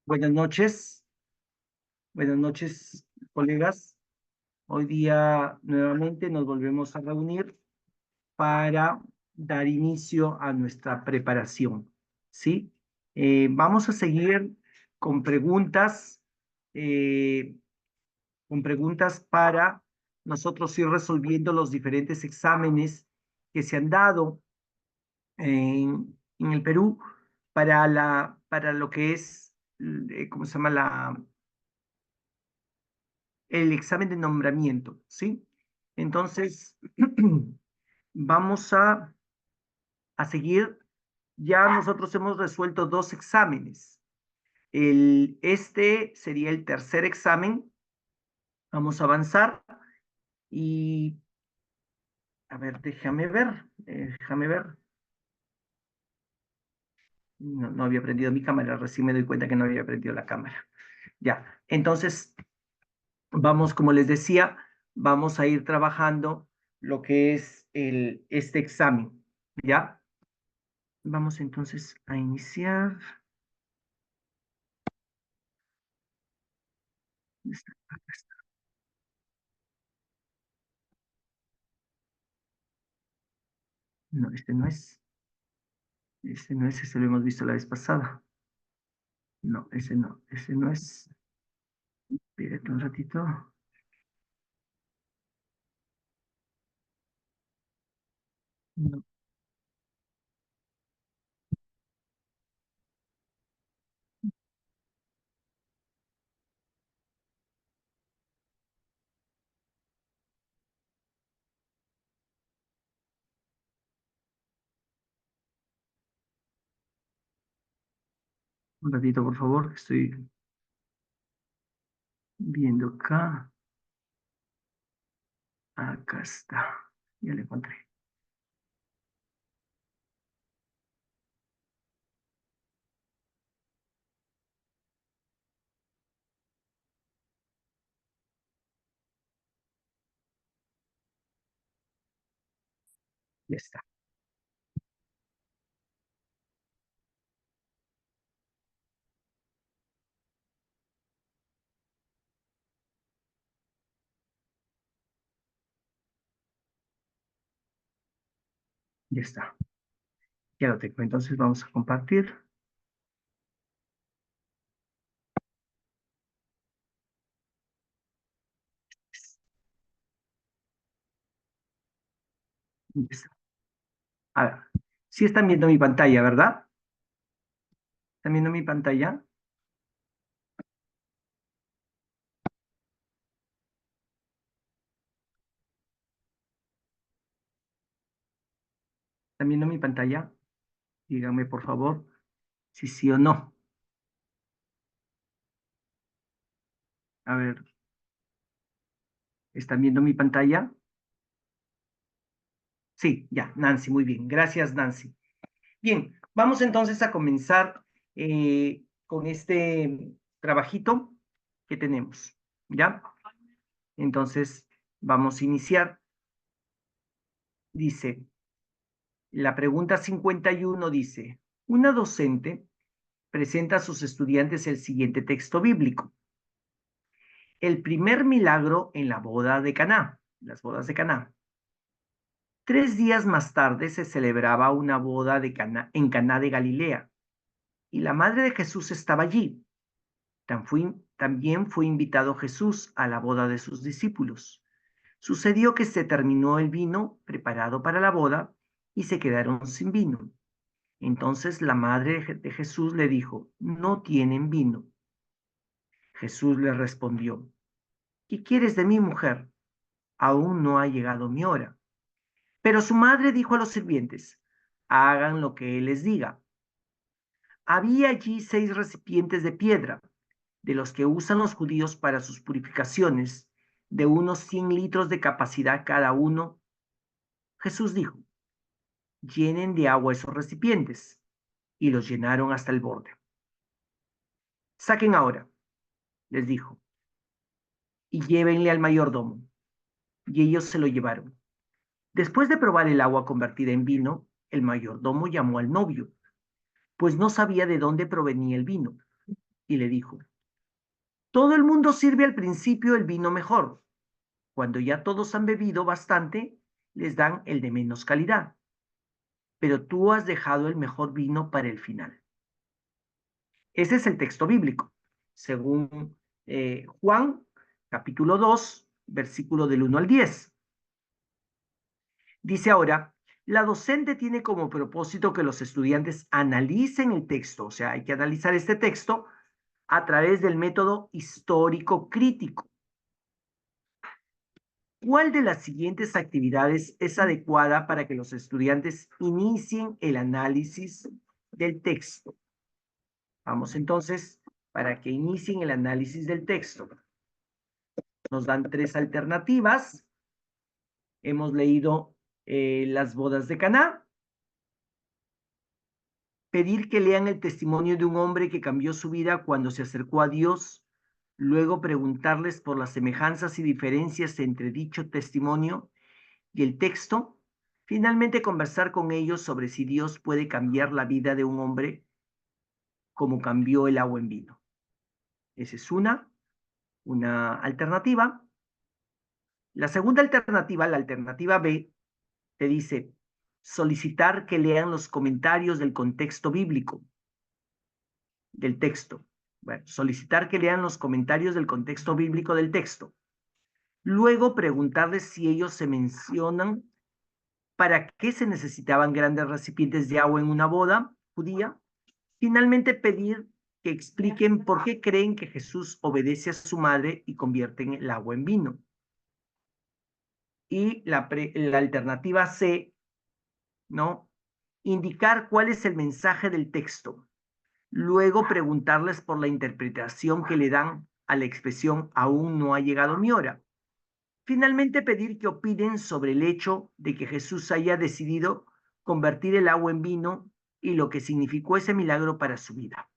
Buenas noches, colegas. Hoy día nuevamente nos volvemos a reunir para dar inicio a nuestra preparación, ¿sí? Vamos a seguir con preguntas, eh, para nosotros ir resolviendo los diferentes exámenes que se han dado en el Perú para lo que es, ¿cómo se llama? El examen de nombramiento, ¿sí? Entonces, vamos a seguir. Ya nosotros hemos resuelto dos exámenes. Este sería el tercer examen. Vamos a avanzar y, a ver, déjame ver. No, no había prendido mi cámara, recién me doy cuenta que no había prendido la cámara. Ya, entonces, vamos, como les decía, vamos a ir trabajando lo que es este examen, ¿ya? Vamos entonces a iniciar. Acá está. No, este no es. Este no es, ese lo hemos visto la vez pasada. No, ese no, ese no es. Espérate un ratito. No, un ratito, por favor, que estoy viendo acá. Acá está. Ya lo encontré. Ya está. Ya está. Ya lo tengo. Entonces vamos a compartir. Ya está. A ver. Sí están viendo mi pantalla, ¿verdad? ¿Están viendo mi pantalla? ¿Están viendo mi pantalla? Díganme, por favor, si sí o no. A ver, ¿están viendo mi pantalla? Sí, ya, Nancy, muy bien. Gracias, Nancy. Bien, vamos entonces a comenzar con este trabajito que tenemos, ¿ya? Entonces, vamos a iniciar. Dice, la pregunta 51 dice, una docente presenta a sus estudiantes el siguiente texto bíblico. El primer milagro en la boda de Caná, las bodas de Caná. 3 días más tarde se celebraba una boda en Caná de Galilea y la madre de Jesús estaba allí. También fue invitado Jesús a la boda de sus discípulos. Sucedió que se terminó el vino preparado para la boda y se quedaron sin vino. Entonces la madre de Jesús le dijo, no tienen vino. Jesús le respondió, ¿qué quieres de mí, mujer? Aún no ha llegado mi hora. Pero su madre dijo a los sirvientes, hagan lo que él les diga. Había allí 6 recipientes de piedra, de los que usan los judíos para sus purificaciones, de unos 100 litros de capacidad cada uno. Jesús dijo, llenen de agua esos recipientes, y los llenaron hasta el borde. Saquen ahora, les dijo, y llévenle al mayordomo. Y ellos se lo llevaron. Después de probar el agua convertida en vino, el mayordomo llamó al novio, pues no sabía de dónde provenía el vino, y le dijo, todo el mundo sirve al principio el vino mejor. Cuando ya todos han bebido bastante, les dan el de menos calidad. Pero tú has dejado el mejor vino para el final. Ese es el texto bíblico, según Juan, capítulo 2, versículo del 1 al 10. Dice ahora, la docente tiene como propósito que los estudiantes analicen el texto, o sea, hay que analizar este texto a través del método histórico crítico. ¿Cuál de las siguientes actividades es adecuada para que los estudiantes inicien el análisis del texto? Vamos entonces, para que inicien el análisis del texto. Nos dan tres alternativas. Hemos leído las bodas de Caná. Pedir que lean el testimonio de un hombre que cambió su vida cuando se acercó a Dios. Luego preguntarles por las semejanzas y diferencias entre dicho testimonio y el texto. Finalmente conversar con ellos sobre si Dios puede cambiar la vida de un hombre como cambió el agua en vino. Esa es una alternativa. La segunda alternativa, la alternativa B, te dice solicitar que lean los comentarios del contexto bíblico, del texto. Bueno, solicitar que lean los comentarios del contexto bíblico del texto. Luego preguntarles si ellos se mencionan para qué se necesitaban grandes recipientes de agua en una boda judía. Finalmente pedir que expliquen por qué creen que Jesús obedece a su madre y convierte el agua en vino. Y la alternativa C, ¿no? Indicar cuál es el mensaje del texto. Luego preguntarles por la interpretación que le dan a la expresión aún no ha llegado mi hora. Finalmente pedir que opinen sobre el hecho de que Jesús haya decidido convertir el agua en vino y lo que significó ese milagro para su vida.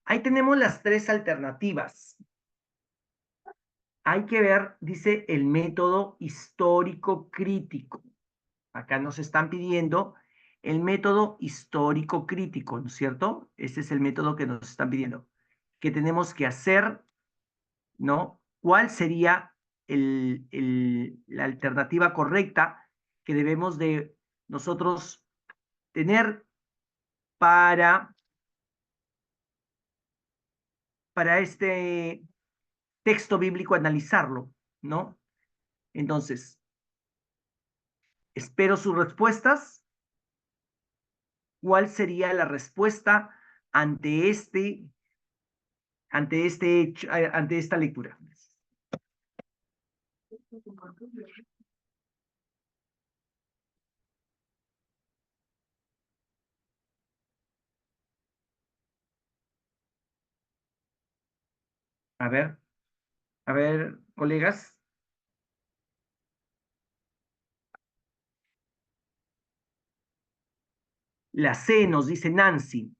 Ahí tenemos las tres alternativas. Hay que ver, dice, el método histórico crítico. Acá nos están pidiendo el método histórico crítico, ¿no es cierto? Ese es el método que nos están pidiendo. ¿Qué tenemos que hacer? ¿No? ¿Cuál sería la alternativa correcta que debemos de nosotros tener para este texto bíblico, analizarlo, ¿no? Entonces, espero sus respuestas. ¿Cuál sería la respuesta ante ante esta lectura? A ver, colegas. La C nos dice Nancy,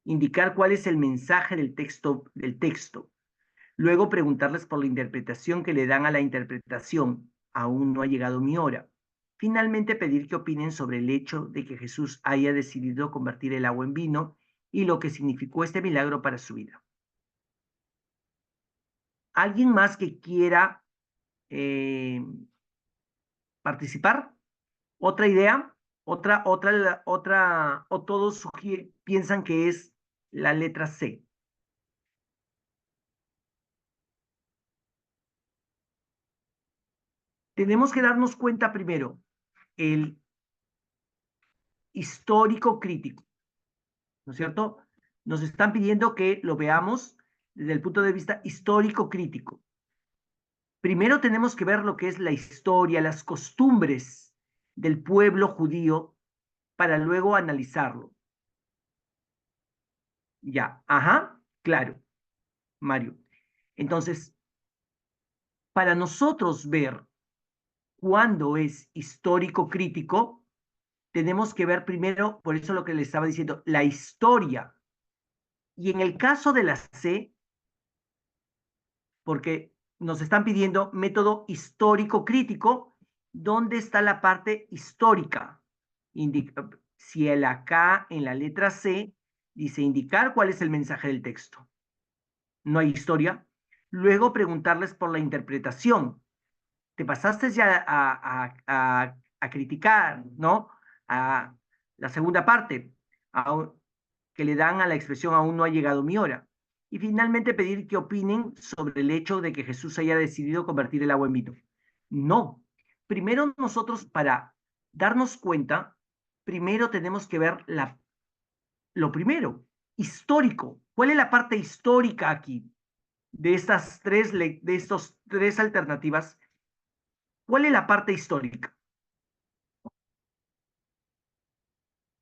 indicar cuál es el mensaje del texto. Luego preguntarles por la interpretación que le dan a la interpretación. Aún no ha llegado mi hora. Finalmente pedir que opinen sobre el hecho de que Jesús haya decidido convertir el agua en vino y lo que significó este milagro para su vida. ¿Alguien más que quiera participar? ¿Otra idea? ¿O todos piensan que es la letra C? Tenemos que darnos cuenta primero, el histórico crítico, ¿no es cierto? Nos están pidiendo que lo veamos desde el punto de vista histórico crítico. Primero tenemos que ver lo que es la historia, las costumbres del pueblo judío para luego analizarlo. Ya, ajá, claro, Mario. Entonces, para nosotros ver cuándo es histórico crítico, tenemos que ver primero, por eso lo que le estaba diciendo, la historia. Y en el caso de la C, porque nos están pidiendo método histórico crítico, ¿dónde está la parte histórica? Si el acá en la letra C Dice, indicar cuál es el mensaje del texto. No hay historia. Luego preguntarles por la interpretación. Te pasaste ya a criticar, ¿no? A la segunda parte, a, que le dan a la expresión aún no ha llegado mi hora. Y finalmente pedir que opinen sobre el hecho de que Jesús haya decidido convertir el agua en vino. No. Primero nosotros, para darnos cuenta, primero tenemos que ver lo primero, histórico. ¿Cuál es la parte histórica aquí de de estos tres alternativas? ¿Cuál es la parte histórica?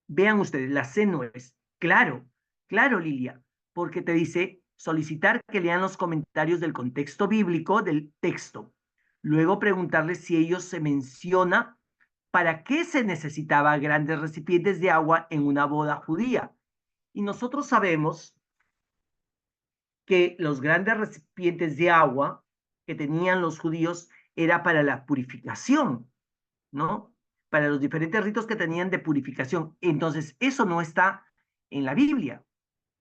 Vean ustedes, la C no es. Claro, claro, Lilia, porque te dice solicitar que lean los comentarios del contexto bíblico del texto. Luego preguntarles si ellos se menciona para qué se necesitaba grandes recipientes de agua en una boda judía. Y nosotros sabemos que los grandes recipientes de agua que tenían los judíos era para la purificación, ¿no? Para los diferentes ritos que tenían de purificación. Entonces, eso no está en la Biblia,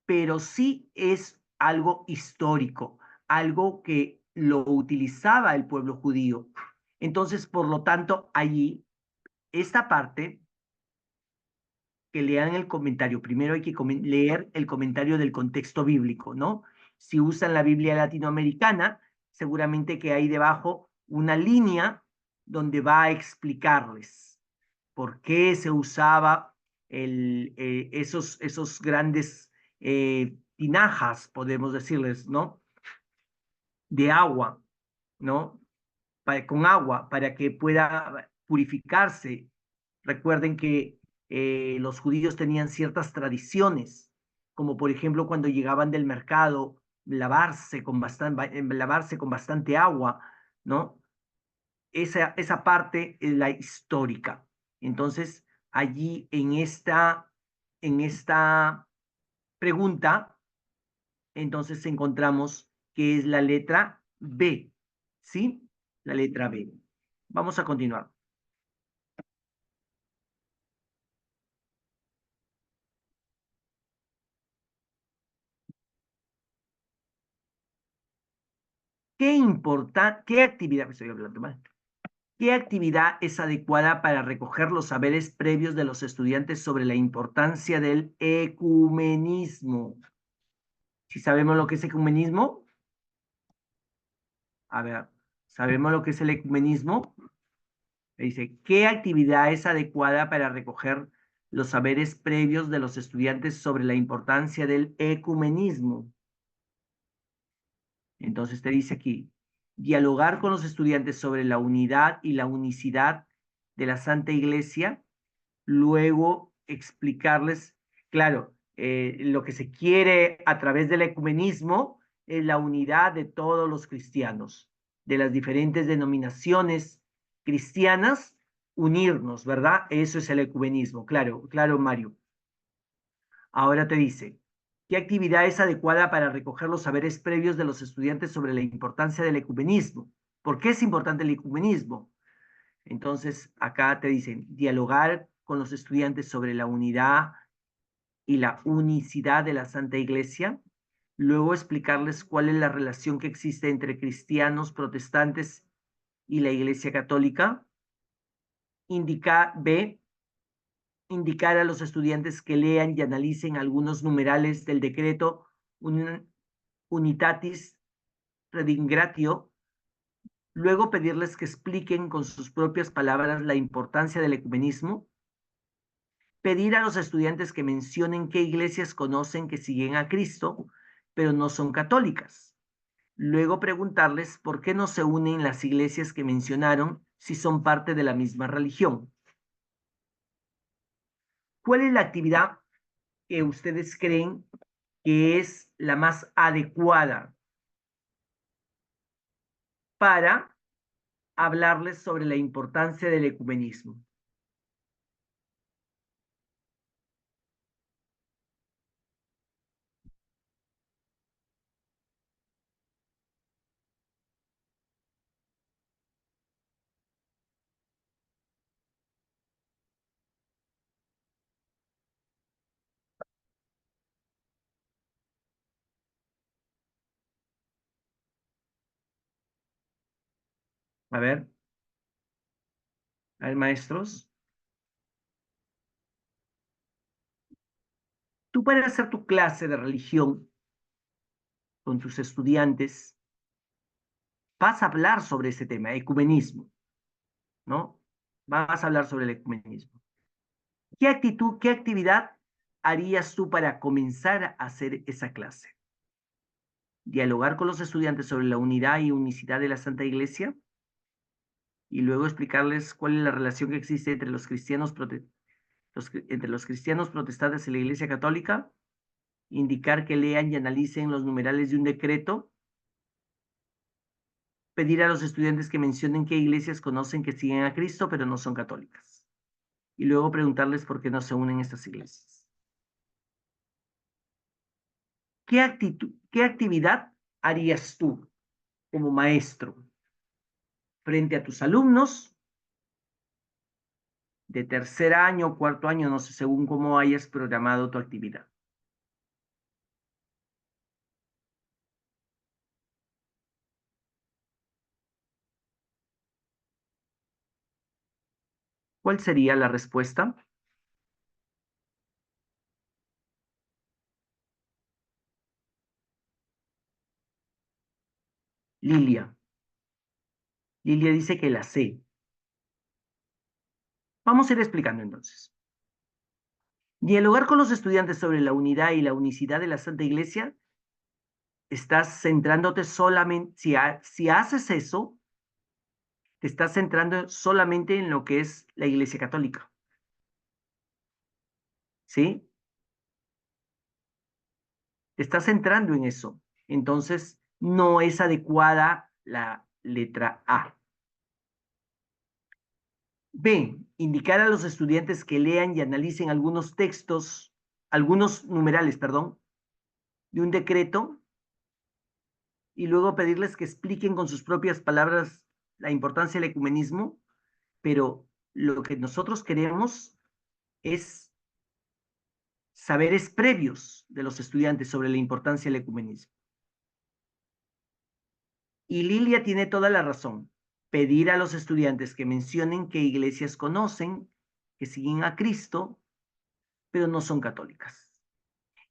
pero sí es algo histórico, algo que lo utilizaba el pueblo judío. Entonces, por lo tanto, allí, esta parte, que lean el comentario. Primero hay que leer el comentario del contexto bíblico, ¿no? Si usan la Biblia latinoamericana, seguramente que hay debajo una línea donde va a explicarles por qué se usaba esos grandes tinajas, podemos decirles, ¿no? De agua, ¿no? Con agua para que pueda purificarse. Recuerden que los judíos tenían ciertas tradiciones, como por ejemplo cuando llegaban del mercado, lavarse con bastante agua, ¿no? Esa parte es la histórica. Entonces, allí en esta pregunta, entonces encontramos que es la letra B, ¿sí? La letra B. Vamos a continuar. ¿Qué actividad, estoy hablando mal, qué actividad es adecuada para recoger los saberes previos de los estudiantes sobre la importancia del ecumenismo? Si sabemos lo que es ecumenismo, a ver, ¿sabemos lo que es el ecumenismo? Dice, ¿qué actividad es adecuada para recoger los saberes previos de los estudiantes sobre la importancia del ecumenismo? Entonces te dice aquí, dialogar con los estudiantes sobre la unidad y la unicidad de la Santa Iglesia, luego explicarles, claro, lo que se quiere a través del ecumenismo es la unidad de todos los cristianos, de las diferentes denominaciones cristianas, unirnos, ¿verdad? Eso es el ecumenismo, claro, claro, Mario. Ahora te dice, ¿qué actividad es adecuada para recoger los saberes previos de los estudiantes sobre la importancia del ecumenismo? ¿Por qué es importante el ecumenismo? Entonces, acá te dicen, dialogar con los estudiantes sobre la unidad y la unicidad de la Santa Iglesia, luego explicarles cuál es la relación que existe entre cristianos, protestantes y la Iglesia Católica, B, indicar a los estudiantes que lean y analicen algunos numerales del decreto Unitatis Redingratio, luego pedirles que expliquen con sus propias palabras la importancia del ecumenismo, pedir a los estudiantes que mencionen qué iglesias conocen que siguen a Cristo, pero no son católicas. Luego preguntarles por qué no se unen las iglesias que mencionaron si son parte de la misma religión. ¿Cuál es la actividad que ustedes creen que es la más adecuada para hablarles sobre la importancia del ecumenismo? A ver, maestros. Tú para hacer tu clase de religión con tus estudiantes, vas a hablar sobre ese tema, ecumenismo, ¿no? Vas a hablar sobre el ecumenismo. ¿Qué actitud, qué actividad harías tú para comenzar a hacer esa clase? Dialogar con los estudiantes sobre la unidad y unicidad de la Santa Iglesia y luego explicarles cuál es la relación que existe entre los cristianos, entre los cristianos protestantes y la Iglesia Católica, indicar que lean y analicen los numerales de un decreto, pedir a los estudiantes que mencionen qué iglesias conocen que siguen a Cristo pero no son católicas y luego preguntarles por qué no se unen estas iglesias. ¿Qué actitud, qué actividad harías tú como maestro frente a tus alumnos de tercer año o cuarto año, no sé, según cómo hayas programado tu actividad? ¿Cuál sería la respuesta? Lilia. Lilia dice que la sé. Vamos a ir explicando entonces. Dialogar con los estudiantes sobre la unidad y la unicidad de la Santa Iglesia, estás centrándote solamente, si haces eso, te estás centrando solamente en lo que es la Iglesia Católica, ¿sí? Te estás centrando en eso. Entonces, no es adecuada la letra A. B, indicar a los estudiantes que lean y analicen algunos textos, algunos numerales, perdón, de un decreto y luego pedirles que expliquen con sus propias palabras la importancia del ecumenismo, pero lo que nosotros queremos es saberes previos de los estudiantes sobre la importancia del ecumenismo. Y Lilia tiene toda la razón. Pedir a los estudiantes que mencionen qué iglesias conocen, que siguen a Cristo, pero no son católicas.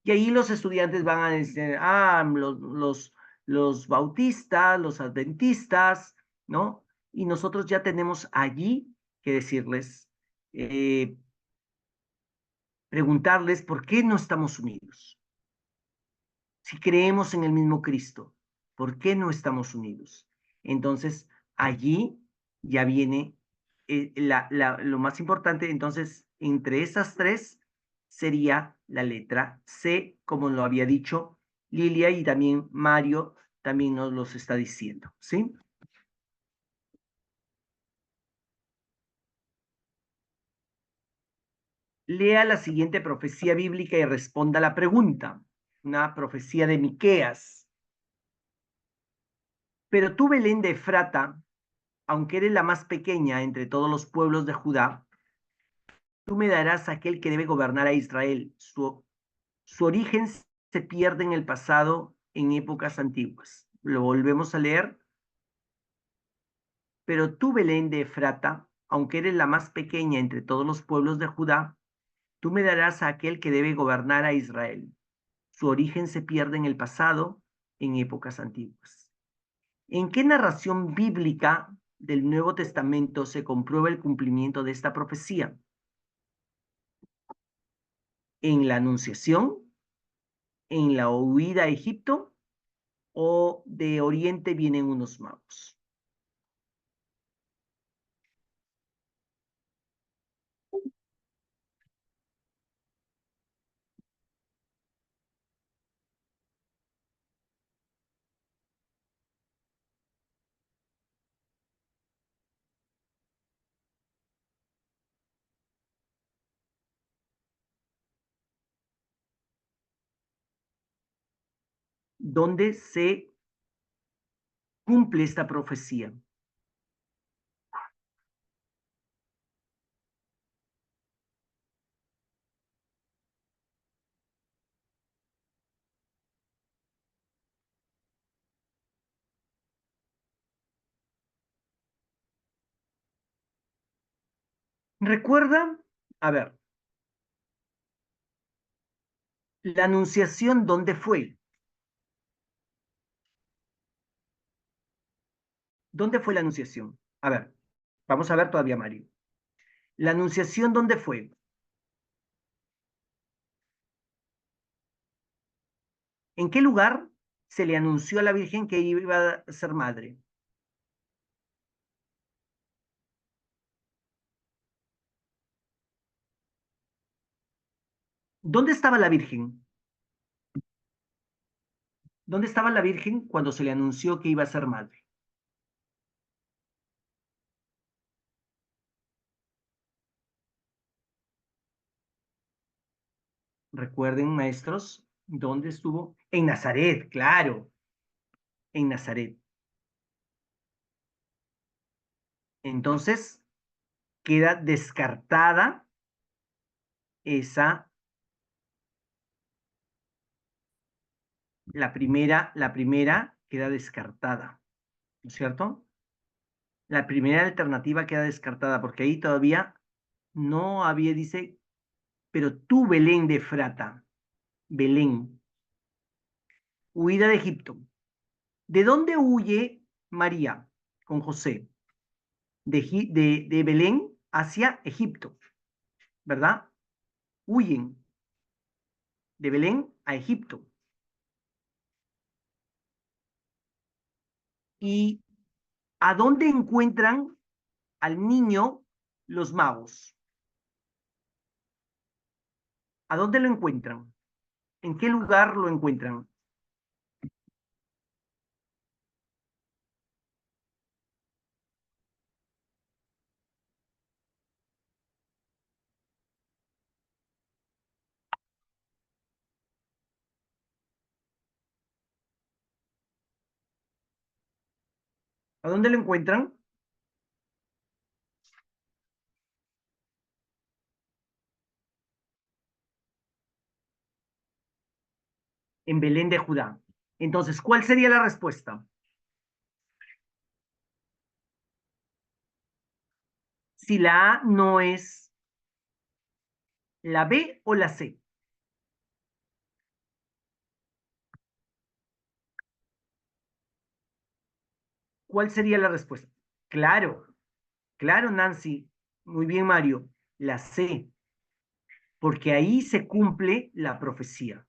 Y ahí los estudiantes van a decir, los bautistas, los adventistas, ¿no? Y nosotros ya tenemos allí que decirles, preguntarles por qué no estamos unidos. Si creemos en el mismo Cristo, ¿por qué no estamos unidos? Entonces, allí ya viene lo más importante. Entonces, entre esas tres sería la letra C, como lo había dicho Lilia y también Mario también nos los está diciendo, ¿sí? Lea la siguiente profecía bíblica y responda la pregunta. Una profecía de Miqueas. Pero tú, Belén de Efrata, aunque eres la más pequeña entre todos los pueblos de Judá, tú me darás aquel que debe gobernar a Israel. Su origen se pierde en el pasado, en épocas antiguas. Lo volvemos a leer. Pero tú, Belén de Efrata, aunque eres la más pequeña entre todos los pueblos de Judá, tú me darás a aquel que debe gobernar a Israel. Su origen se pierde en el pasado, en épocas antiguas. ¿En qué narración bíblica del Nuevo Testamento se comprueba el cumplimiento de esta profecía? ¿En la Anunciación, en la huida a Egipto o de Oriente vienen unos magos? ¿Dónde se cumple esta profecía? Recuerda, a ver, la anunciación, ¿dónde fue? ¿Dónde fue la anunciación? A ver, vamos a ver todavía, Mario. La anunciación, ¿dónde fue? ¿En qué lugar se le anunció a la Virgen que iba a ser madre? ¿Dónde estaba la Virgen? ¿Dónde estaba la Virgen cuando se le anunció que iba a ser madre? Recuerden, maestros, ¿dónde estuvo? En Nazaret, claro, en Nazaret. Entonces, queda descartada esa, la primera queda descartada, ¿no es cierto? La primera alternativa queda descartada porque ahí todavía no había, dice, pero tú, Belén de Frata, Belén, huida de Egipto. ¿De dónde huye María con José? De Belén hacia Egipto, ¿verdad? Huyen de Belén a Egipto. ¿Y a dónde encuentran al niño los magos? ¿A dónde lo encuentran? ¿En qué lugar lo encuentran? ¿A dónde lo encuentran? En Belén de Judá. Entonces, ¿cuál sería la respuesta? Si la A no es la B o la C, ¿cuál sería la respuesta? Claro, claro, Nancy. Muy bien, Mario. La C, porque ahí se cumple la profecía.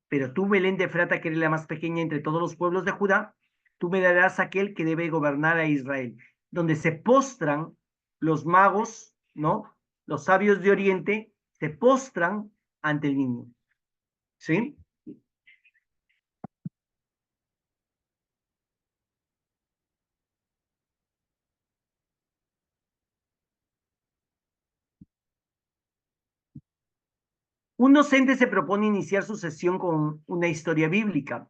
Pero tú, Belén de Efrata, que eres la más pequeña entre todos los pueblos de Judá, tú me darás aquel que debe gobernar a Israel, donde se postran los magos, ¿no? Los sabios de Oriente se postran ante el niño, ¿sí? Un docente se propone iniciar su sesión con una historia bíblica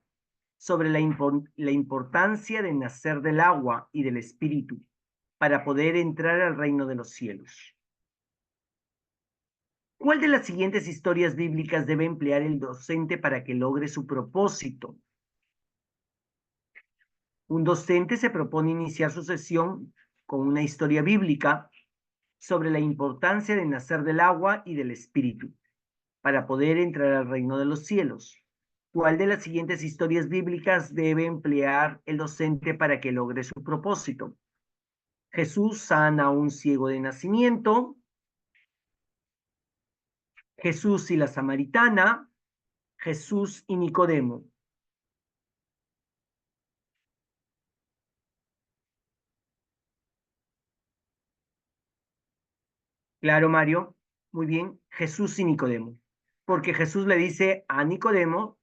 sobre la importancia de nacer del agua y del espíritu para poder entrar al reino de los cielos. ¿Cuál de las siguientes historias bíblicas debe emplear el docente para que logre su propósito? Un docente se propone iniciar su sesión con una historia bíblica sobre la importancia de nacer del agua y del espíritu para poder entrar al reino de los cielos. ¿Cuál de las siguientes historias bíblicas debe emplear el docente para que logre su propósito? Jesús sana a un ciego de nacimiento, Jesús y la samaritana, Jesús y Nicodemo. Claro, Mario, muy bien, Jesús y Nicodemo. Porque Jesús le dice a Nicodemo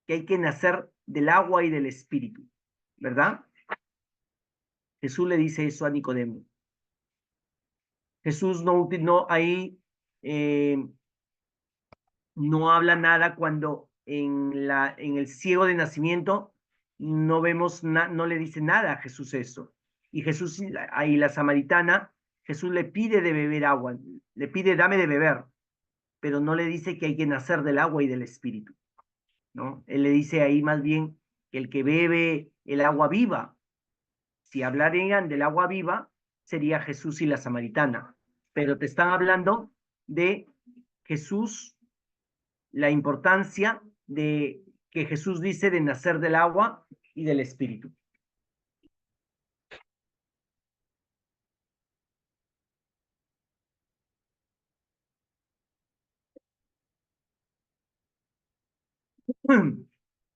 que hay que nacer del agua y del espíritu, ¿verdad? Jesús le dice eso a Nicodemo. Jesús no ahí eh, no habla nada cuando en el ciego de nacimiento no vemos, no le dice nada a Jesús eso. Y Jesús, ahí la samaritana, Jesús le pide de beber agua, le pide dame de beber, pero no le dice que hay que nacer del agua y del espíritu, ¿no? Él le dice ahí más bien que el que bebe el agua viva, si hablarían del agua viva, sería Jesús y la samaritana. Pero te están hablando de Jesús, la importancia de que Jesús dice de nacer del agua y del espíritu.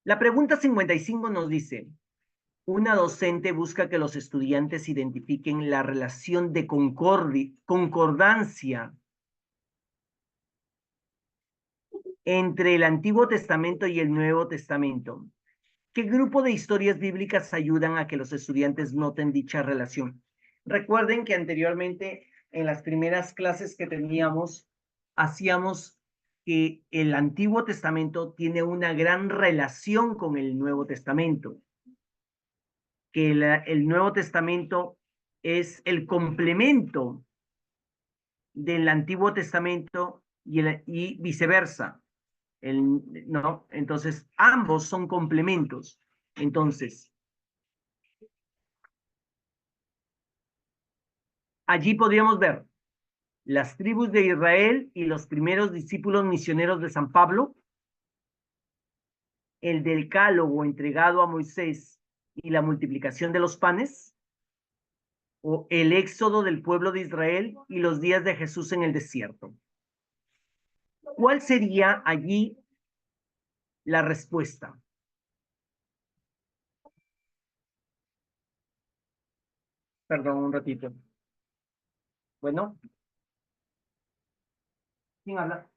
La pregunta 55 nos dice, una docente busca que los estudiantes identifiquen la relación de concordancia entre el Antiguo Testamento y el Nuevo Testamento. ¿Qué grupo de historias bíblicas ayudan a que los estudiantes noten dicha relación? Recuerden que anteriormente en las primeras clases que teníamos, hacíamos que el Antiguo Testamento tiene una gran relación con el Nuevo Testamento, que el Nuevo Testamento es el complemento del Antiguo Testamento y viceversa. ¿No? Entonces, ambos son complementos. Entonces, allí podríamos ver las tribus de Israel y los primeros discípulos misioneros de San Pablo, el decálogo entregado a Moisés y la multiplicación de los panes, o el éxodo del pueblo de Israel y los días de Jesús en el desierto. ¿Cuál sería allí la respuesta? Perdón, un ratito. Bueno, ¿quién habla?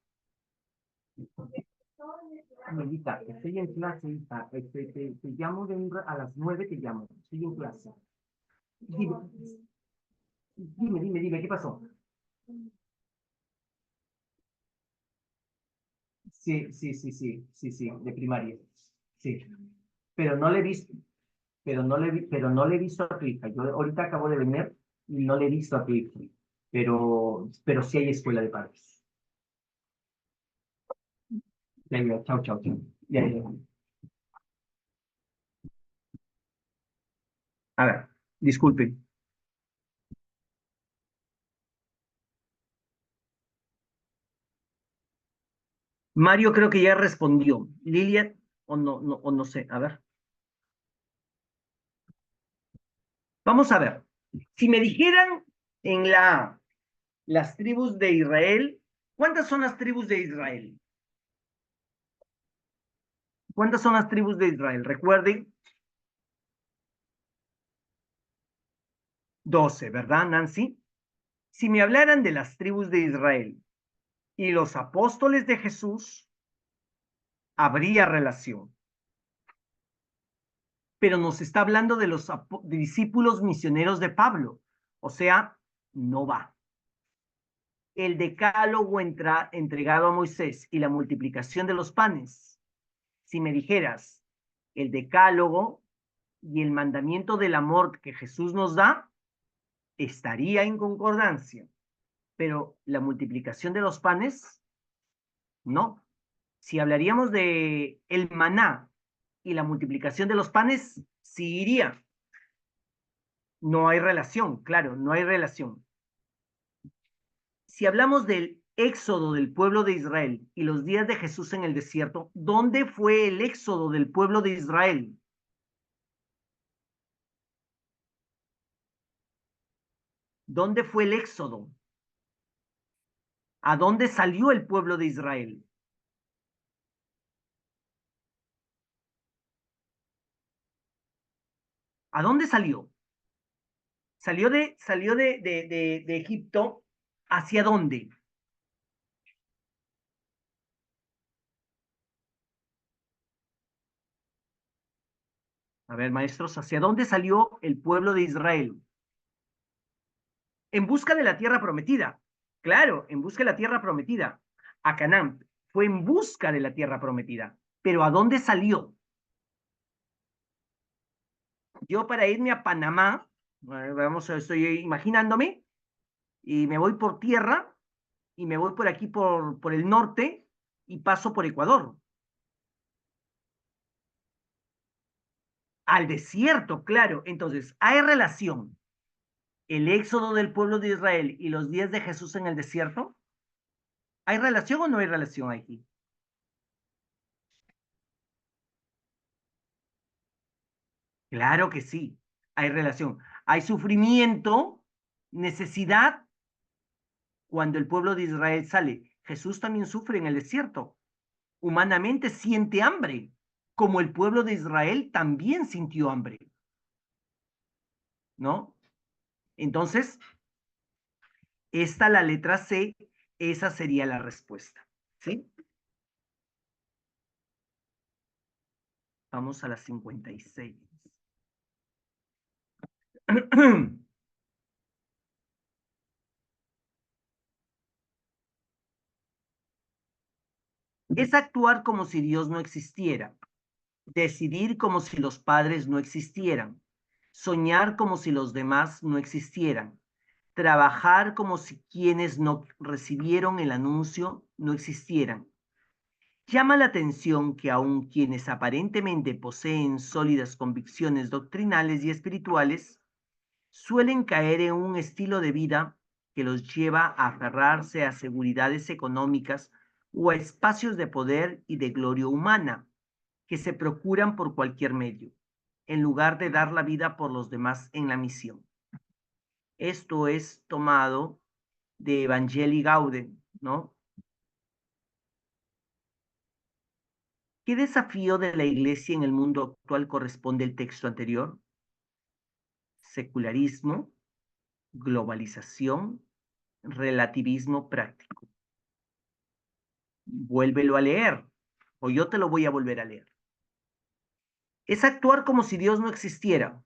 Amiguita, estoy en clase, hija. Te llamo a las 9 te llamo. Estoy en clase. Dime, dime, ¿qué pasó? Sí, de primaria. Sí. Pero no le he visto, pero no le he visto a tu hija. Yo ahorita acabo de venir y no le he visto a tu hija. Pero sí hay escuela de padres. Ya, chao. Ya. A ver, disculpe. Mario creo que ya respondió. Lilian, o no sé. A ver. Vamos a ver. Si me dijeran en las tribus de Israel, ¿cuántas son las tribus de Israel? ¿Cuántas son las tribus de Israel? Recuerden, 12, ¿verdad, Nancy? Si me hablaran de las tribus de Israel y los apóstoles de Jesús, habría relación. Pero nos está hablando de los discípulos misioneros de Pablo. O sea, no va. El decálogo entregado a Moisés y la multiplicación de los panes. Si me dijeras el decálogo y el mandamiento del amor que Jesús nos da, estaría en concordancia. Pero la multiplicación de los panes, no. Si hablaríamos de el maná y la multiplicación de los panes, sí iría. No hay relación, claro, no hay relación. Si hablamos del éxodo del pueblo de Israel y los días de Jesús en el desierto, ¿dónde fue el éxodo del pueblo de Israel? ¿Dónde fue el éxodo? ¿A dónde salió el pueblo de Israel? ¿A dónde salió? Salió de Egipto. ¿Hacia dónde? A ver, maestros, ¿hacia dónde salió el pueblo de Israel? En busca de la tierra prometida. Claro, en busca de la tierra prometida. A Canaán. Fue en busca de la tierra prometida. Pero ¿a dónde salió? Yo para irme a Panamá, vamos, estoy imaginándome, y me voy por tierra, y me voy por aquí por el norte, y paso por Ecuador. Al desierto, claro. Entonces, hay relación. el éxodo del pueblo de Israel y los días de Jesús en el desierto? ¿Hay relación o no hay relación aquí? Claro que sí, hay relación. Hay sufrimiento, necesidad cuando el pueblo de Israel sale. Jesús también sufre en el desierto. Humanamente siente hambre, como el pueblo de Israel también sintió hambre, ¿no? Entonces, esta, la letra C, esa sería la respuesta, ¿sí? Vamos a la 56. Es actuar como si Dios no existiera, decidir como si los padres no existieran, soñar como si los demás no existieran, trabajar como si quienes no recibieron el anuncio no existieran. Llama la atención que aun quienes aparentemente poseen sólidas convicciones doctrinales y espirituales, suelen caer en un estilo de vida que los lleva a aferrarse a seguridades económicas o a espacios de poder y de gloria humana que se procuran por cualquier medio, en lugar de dar la vida por los demás en la misión. Esto es tomado de Evangelii Gaudium, ¿no? ¿Qué desafío de la iglesia en el mundo actual corresponde al texto anterior? Secularismo, globalización, relativismo práctico. Vuélvelo a leer, o yo te lo voy a volver a leer. Es actuar como si Dios no existiera,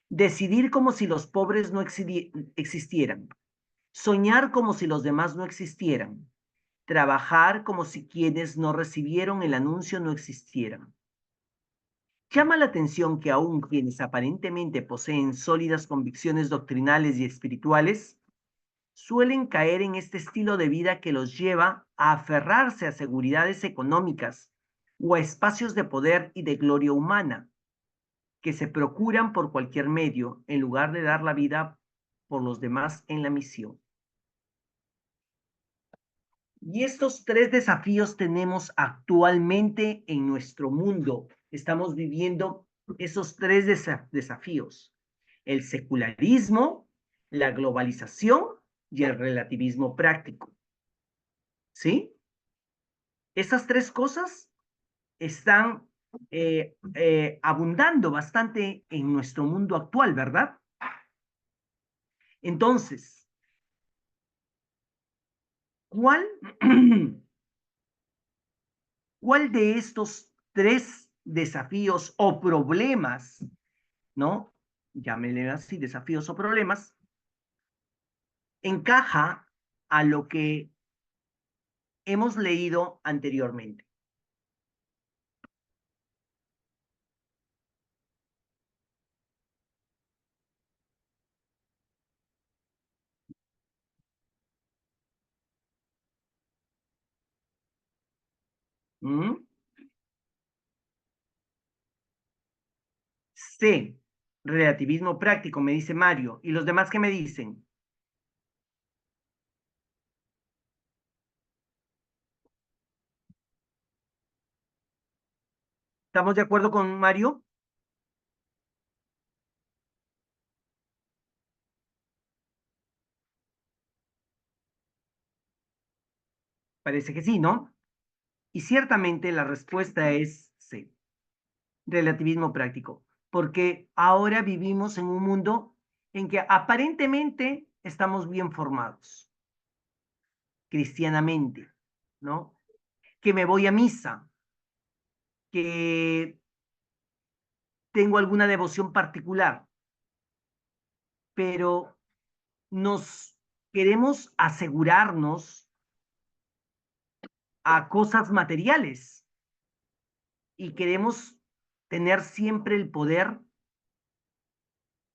decidir como si los pobres no existieran, soñar como si los demás no existieran, trabajar como si quienes no recibieron el anuncio no existieran. Llama la atención que aun quienes aparentemente poseen sólidas convicciones doctrinales y espirituales, suelen caer en este estilo de vida que los lleva a aferrarse a seguridades económicas o a espacios de poder y de gloria humana, que se procuran por cualquier medio en lugar de dar la vida por los demás en la misión. Y estos tres desafíos tenemos actualmente en nuestro mundo. Estamos viviendo esos tres desafíos: el secularismo, la globalización y el relativismo práctico. ¿Sí? Esas tres cosas están abundando bastante en nuestro mundo actual, ¿verdad? Entonces, ¿cuál, cuál de estos tres desafíos o problemas, ¿no? Llámenle así, desafíos o problemas, encaja a lo que hemos leído anteriormente? ¿Mm? C, relativismo práctico, me dice Mario. ¿Y los demás qué me dicen? ¿Estamos de acuerdo con Mario? Parece que sí, ¿no? Y ciertamente la respuesta es C, relativismo práctico, porque ahora vivimos en un mundo en que aparentemente estamos bien formados cristianamente, ¿no? Que me voy a misa, que tengo alguna devoción particular, pero nos queremos asegurarnos a cosas materiales y queremos tener siempre el poder.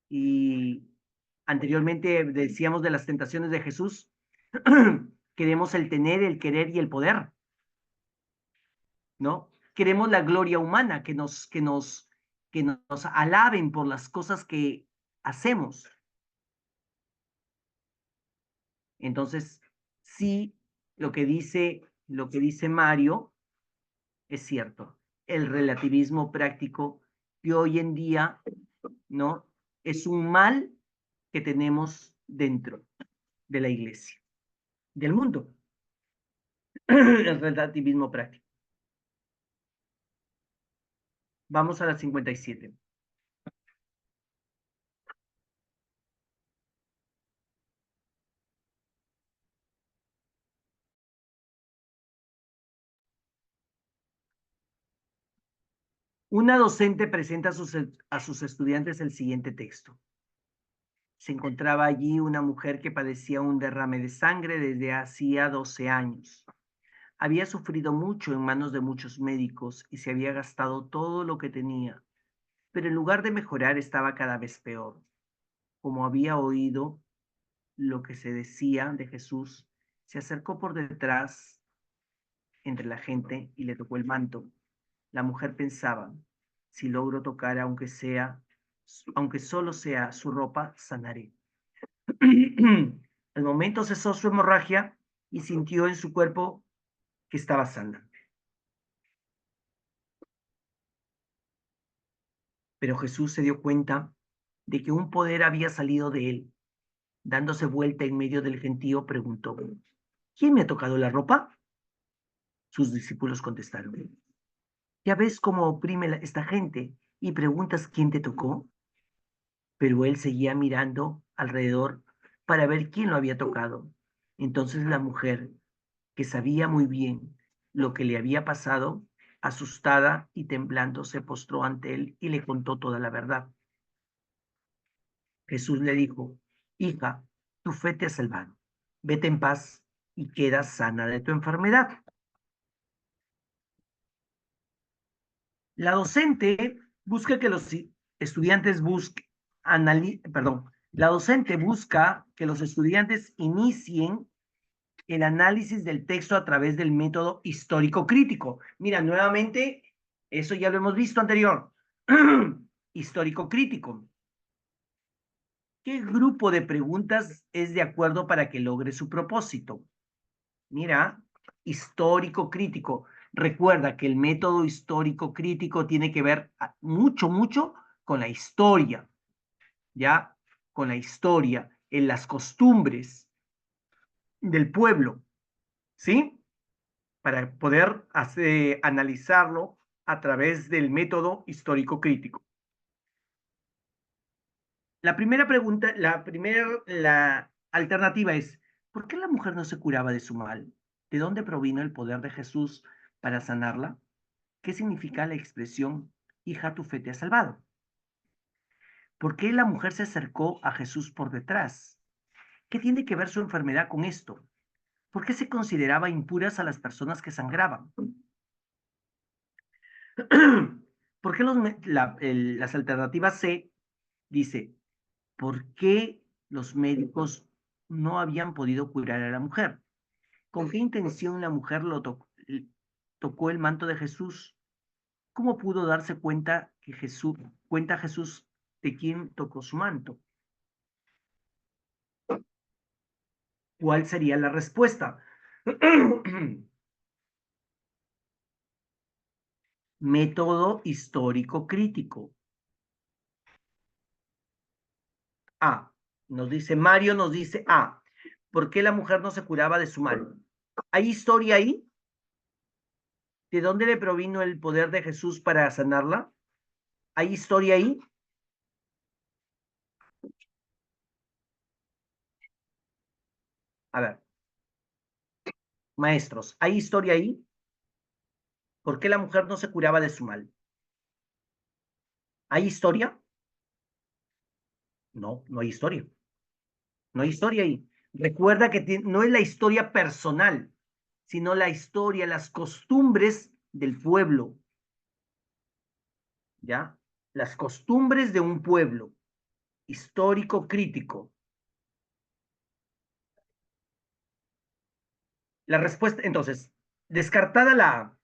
Y anteriormente decíamos de las tentaciones de Jesús, queremos el tener, el querer y el poder, ¿no? Queremos la gloria humana, que nos alaben por las cosas que hacemos. Entonces, sí, lo que dice Mario es cierto. El relativismo práctico que hoy en día, ¿no? Es un mal que tenemos dentro de la iglesia, del mundo. El relativismo práctico. Vamos a la 57. Una docente presenta a sus estudiantes el siguiente texto. Se encontraba allí una mujer que padecía un derrame de sangre desde hacía 12 años. Había sufrido mucho en manos de muchos médicos y se había gastado todo lo que tenía, pero en lugar de mejorar estaba cada vez peor. Como había oído lo que se decía de Jesús, se acercó por detrás entre la gente y le tocó el manto. La mujer pensaba, si logro tocar aunque solo sea su ropa, sanaré. Al momento cesó su hemorragia y sintió en su cuerpo que estaba sana. Pero Jesús se dio cuenta de que un poder había salido de él. Dándose vuelta en medio del gentío, preguntó, ¿quién me ha tocado la ropa? Sus discípulos contestaron, ¿ya ves cómo oprime esta gente y preguntas quién te tocó? Pero él seguía mirando alrededor para ver quién lo había tocado. Entonces la mujer, que sabía muy bien lo que le había pasado, asustada y temblando, se postró ante él y le contó toda la verdad. Jesús le dijo, hija, tu fe te ha salvado. Vete en paz y queda sana de tu enfermedad. La docente busca que los estudiantes busquen, la docente busca que los estudiantes inicien el análisis del texto a través del método histórico crítico. Mira, nuevamente, eso ya lo hemos visto anterior. Histórico crítico. ¿Qué grupo de preguntas es de acuerdo para que logre su propósito? Mira, histórico crítico. Recuerda que el método histórico crítico tiene que ver mucho con la historia, ¿ya? Con la historia, en las costumbres del pueblo, ¿sí? Para poder analizarlo a través del método histórico crítico. La primera pregunta, la alternativa es, ¿por qué la mujer no se curaba de su mal? ¿De dónde provino el poder de Jesús para sanarla? ¿Qué significa la expresión, hija, tu fe te ha salvado? ¿Por qué la mujer se acercó a Jesús por detrás? ¿Qué tiene que ver su enfermedad con esto? ¿Por qué se consideraba impuras a las personas que sangraban? ¿Por qué las alternativas C dice, ¿por qué los médicos no habían podido curar a la mujer? ¿Con qué intención la mujer tocó el manto de Jesús? ¿Cómo pudo darse cuenta Jesús de quién tocó su manto? ¿Cuál sería la respuesta? Método histórico crítico. A. Mario nos dice A. ¿Por qué la mujer no se curaba de su mal? ¿Hay historia ahí? ¿De dónde le provino el poder de Jesús para sanarla? ¿Hay historia ahí? A ver, maestros, ¿hay historia ahí? ¿Por qué la mujer no se curaba de su mal? ¿Hay historia? No, no hay historia. No hay historia ahí. Recuerda que no es la historia personal, sino la historia, las costumbres del pueblo, ¿ya? Las costumbres de un pueblo histórico crítico. La respuesta, entonces, descartada la A,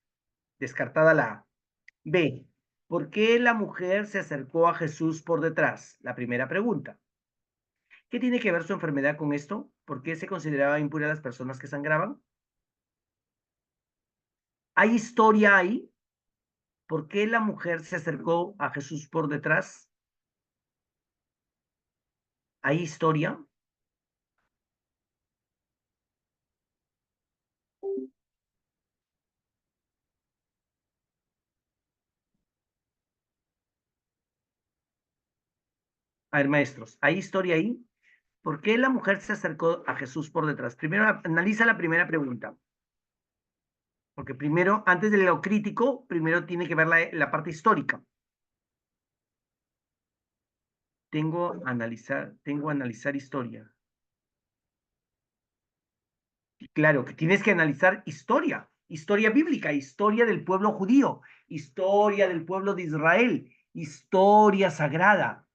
descartada la A. B, ¿por qué la mujer se acercó a Jesús por detrás? La primera pregunta. ¿Qué tiene que ver su enfermedad con esto? ¿Por qué se consideraba impura a las personas que sangraban? ¿Hay historia ahí? ¿Por qué la mujer se acercó a Jesús por detrás? ¿Hay historia? A ver, maestros, ¿hay historia ahí? ¿Por qué la mujer se acercó a Jesús por detrás? Primero, analiza la primera pregunta. Porque primero, antes de lo crítico, primero tiene que ver la parte histórica. Tengo analizar historia. Y claro, que tienes que analizar historia, historia bíblica, historia del pueblo judío, historia del pueblo de Israel, historia sagrada.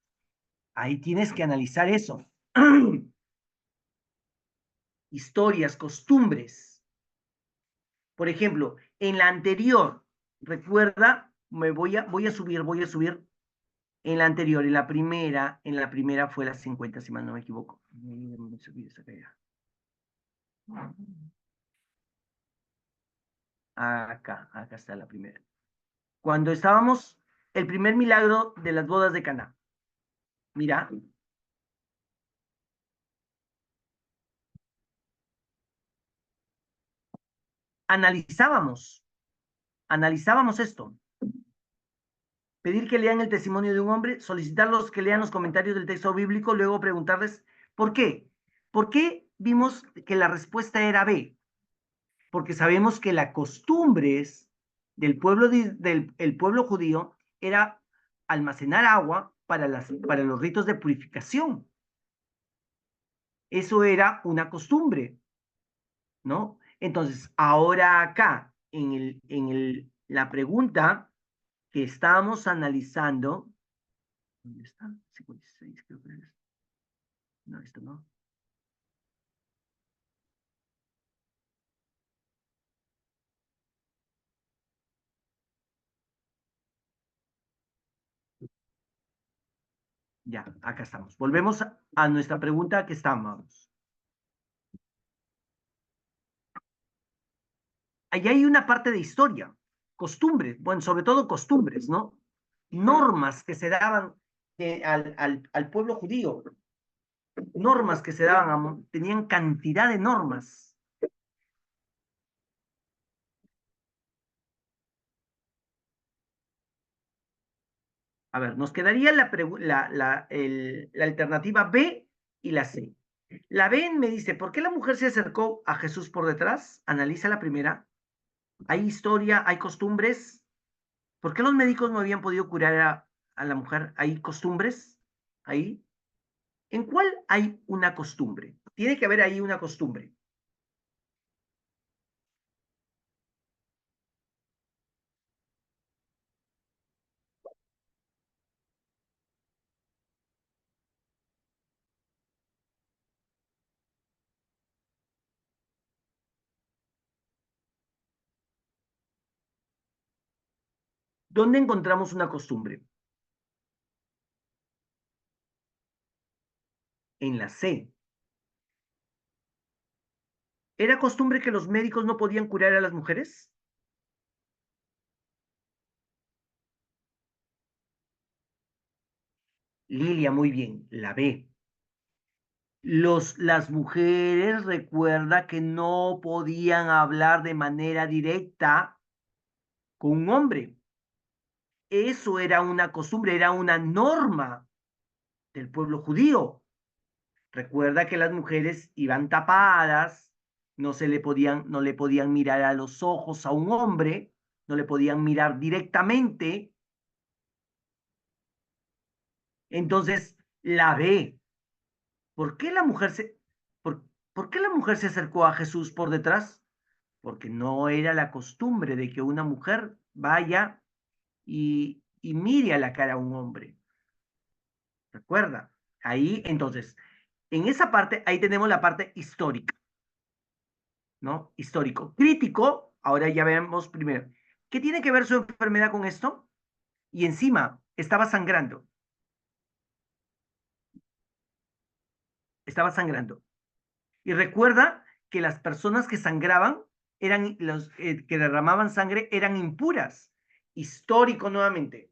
Ahí tienes que analizar eso. Historias, costumbres. Por ejemplo, en la anterior, recuerda, voy a subir. En la anterior, en la primera fue la 50, si mal no me equivoco. Acá está la primera. Cuando estábamos, el primer milagro de las bodas de Caná. Mira, analizábamos, analizábamos esto. Pedir que lean el testimonio de un hombre, solicitarlos que lean los comentarios del texto bíblico, luego preguntarles, ¿por qué? ¿Por qué vimos que la respuesta era B? Porque sabemos que las costumbres del el pueblo judío era almacenar agua para los ritos de purificación. Eso era una costumbre, ¿no? Entonces, ahora acá, la pregunta que estábamos analizando, ¿dónde está? 56, creo que es. No, esto no. Ya, acá estamos. Volvemos a nuestra pregunta que estábamos. Allá hay una parte de historia, costumbres, bueno, sobre todo costumbres, ¿no? Normas que se daban al pueblo judío, normas que se daban, tenían cantidad de normas. A ver, nos quedaría la alternativa B y la C. La B me dice, ¿por qué la mujer se acercó a Jesús por detrás? Analiza la primera. ¿Hay historia, hay costumbres? ¿Por qué los médicos no habían podido curar a la mujer? ¿Hay costumbres ahí? ¿En cuál hay una costumbre? Tiene que haber ahí una costumbre. ¿Dónde encontramos una costumbre? En la C. ¿Era costumbre que los médicos no podían curar a las mujeres? Lilia, muy bien. La B. Las mujeres recuerda que no podían hablar de manera directa con un hombre. Eso era una costumbre, era una norma del pueblo judío. Recuerda que las mujeres iban tapadas, no le podían mirar a los ojos a un hombre, no le podían mirar directamente. Entonces, la ve. ¿Por qué la mujer por qué la mujer se acercó a Jesús por detrás? Porque no era la costumbre de que una mujer vaya y mire a la cara a un hombre. Recuerda. Ahí, entonces, en esa parte, ahí tenemos la parte histórica. ¿No? Histórico. Crítico, ahora ya vemos primero. ¿Qué tiene que ver su enfermedad con esto? Y encima, estaba sangrando. estaba sangrando. Y recuerda que las personas que sangraban, eran los que derramaban sangre, eran impuras. Histórico nuevamente.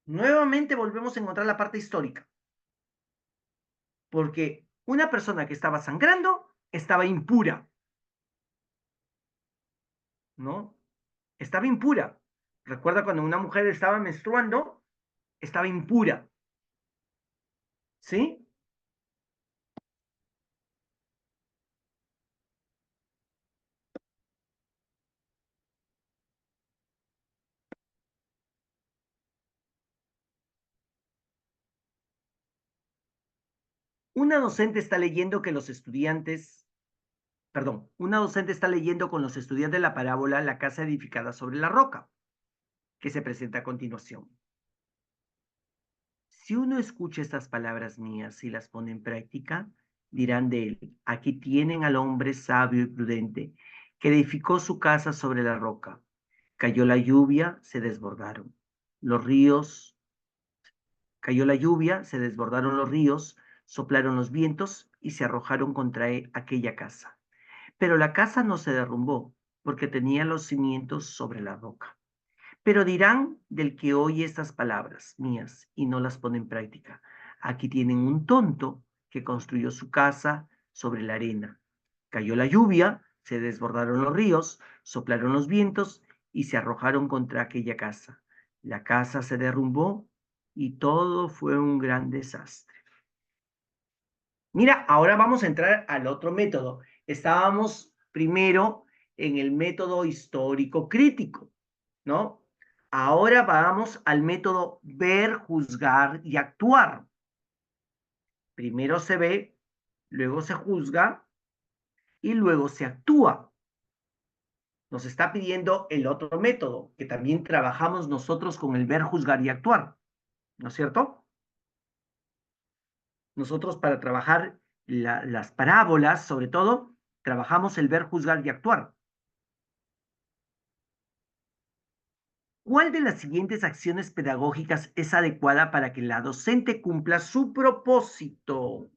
Nuevamente volvemos a encontrar la parte histórica. Porque una persona que estaba sangrando estaba impura, ¿no? Estaba impura. Recuerda cuando una mujer estaba menstruando, estaba impura, ¿sí? Una docente está leyendo que los estudiantes, perdón, una docente está leyendo con los estudiantes la parábola La casa edificada sobre la roca, que se presenta a continuación. Si uno escucha estas palabras mías y las pone en práctica, dirán de él, aquí tienen al hombre sabio y prudente, que edificó su casa sobre la roca. Cayó la lluvia, se desbordaron. Los ríos, cayó la lluvia, se desbordaron los ríos, soplaron los vientos y se arrojaron contra aquella casa. Pero la casa no se derrumbó, porque tenía los cimientos sobre la roca. Pero dirán del que oye estas palabras mías y no las pone en práctica. Aquí tienen un tonto que construyó su casa sobre la arena. Cayó la lluvia, se desbordaron los ríos, soplaron los vientos y se arrojaron contra aquella casa. La casa se derrumbó y todo fue un gran desastre. Mira, ahora vamos a entrar al otro método. Estábamos primero en el método histórico crítico, ¿no? Ahora vamos al método ver, juzgar y actuar. Primero se ve, luego se juzga y luego se actúa. Nos está pidiendo el otro método, que también trabajamos nosotros con el ver, juzgar y actuar, ¿no es cierto? Nosotros para trabajar las parábolas, sobre todo, trabajamos el ver, juzgar y actuar. ¿Cuál de las siguientes acciones pedagógicas es adecuada para que la docente cumpla su propósito?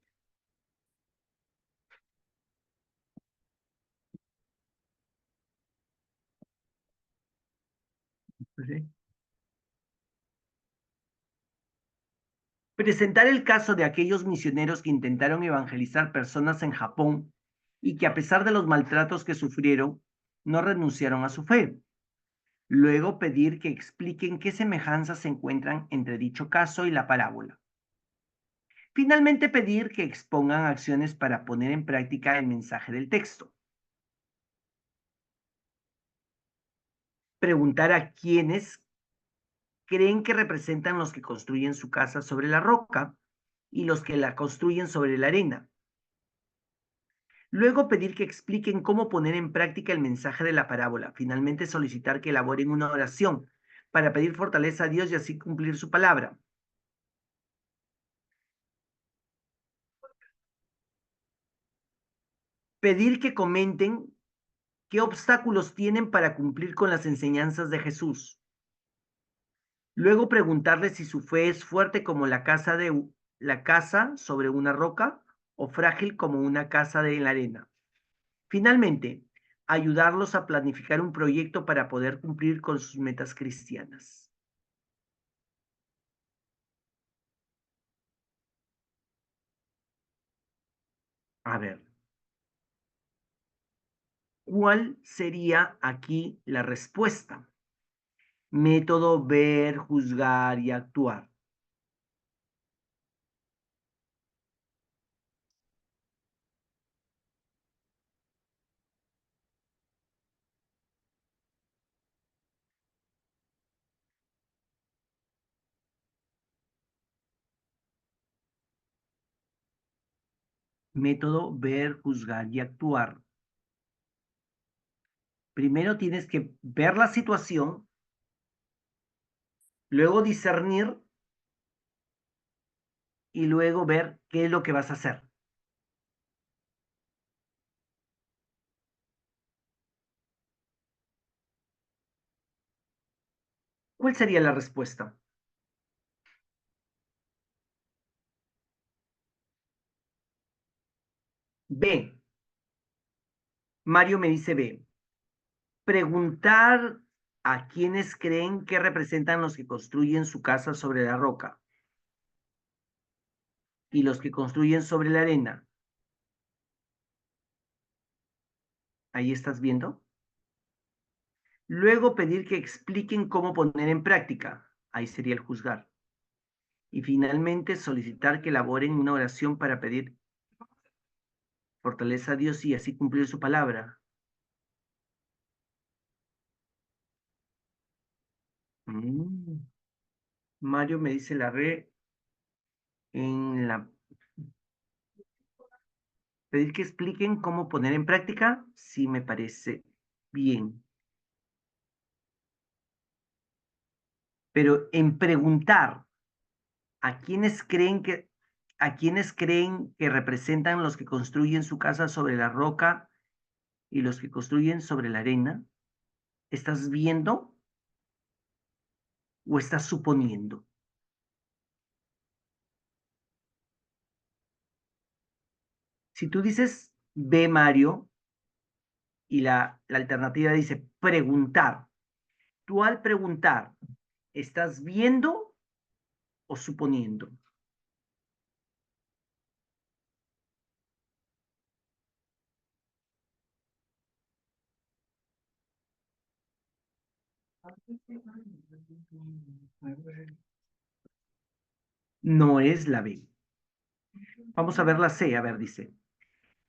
Presentar el caso de aquellos misioneros que intentaron evangelizar personas en Japón y que a pesar de los maltratos que sufrieron, no renunciaron a su fe. Luego pedir que expliquen qué semejanzas se encuentran entre dicho caso y la parábola. Finalmente pedir que expongan acciones para poner en práctica el mensaje del texto. Preguntar a quienes creen que representan los que construyen su casa sobre la roca y los que la construyen sobre la arena. Luego pedir que expliquen cómo poner en práctica el mensaje de la parábola. Finalmente solicitar que elaboren una oración para pedir fortaleza a Dios y así cumplir su palabra. Pedir que comenten qué obstáculos tienen para cumplir con las enseñanzas de Jesús. Luego preguntarles si su fe es fuerte como la casa sobre una roca o frágil como una casa de la arena. Finalmente, ayudarlos a planificar un proyecto para poder cumplir con sus metas cristianas. A ver, ¿cuál sería aquí la respuesta? Método ver, juzgar y actuar. Método ver, juzgar y actuar. Primero tienes que ver la situación, luego discernir y luego ver qué es lo que vas a hacer. ¿Cuál sería la respuesta? B. Mario me dice B. Preguntar a quienes creen que representan los que construyen su casa sobre la roca y los que construyen sobre la arena. Ahí estás viendo. Luego pedir que expliquen cómo poner en práctica. Ahí sería el juzgar. Y finalmente solicitar que elaboren una oración para pedir fortaleza a Dios y así cumplir su palabra. Mm. Mario me dice la re en la... Pedir que expliquen cómo poner en práctica, sí me parece bien. Pero en preguntar a quienes creen que representan los que construyen su casa sobre la roca y los que construyen sobre la arena, ¿estás viendo o estás suponiendo? Si tú dices ve Mario y la alternativa dice preguntar, tú al preguntar, ¿estás viendo o suponiendo? No es la B. Vamos a ver la C. A ver, dice.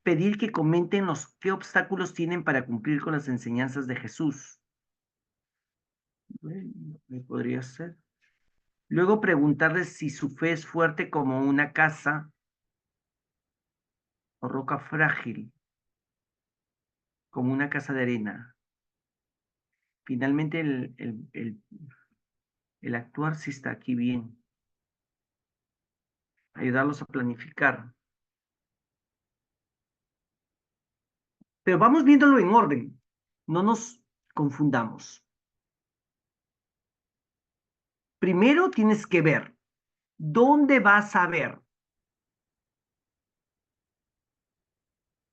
Pedir que comenten los qué obstáculos tienen para cumplir con las enseñanzas de Jesús. Bueno, podría ser. Luego preguntarles si su fe es fuerte como una casa o roca frágil, como una casa de arena. Finalmente el actuar sí está aquí bien. Ayudarlos a planificar. Pero vamos viéndolo en orden. No nos confundamos. Primero tienes que ver. ¿Dónde vas a ver?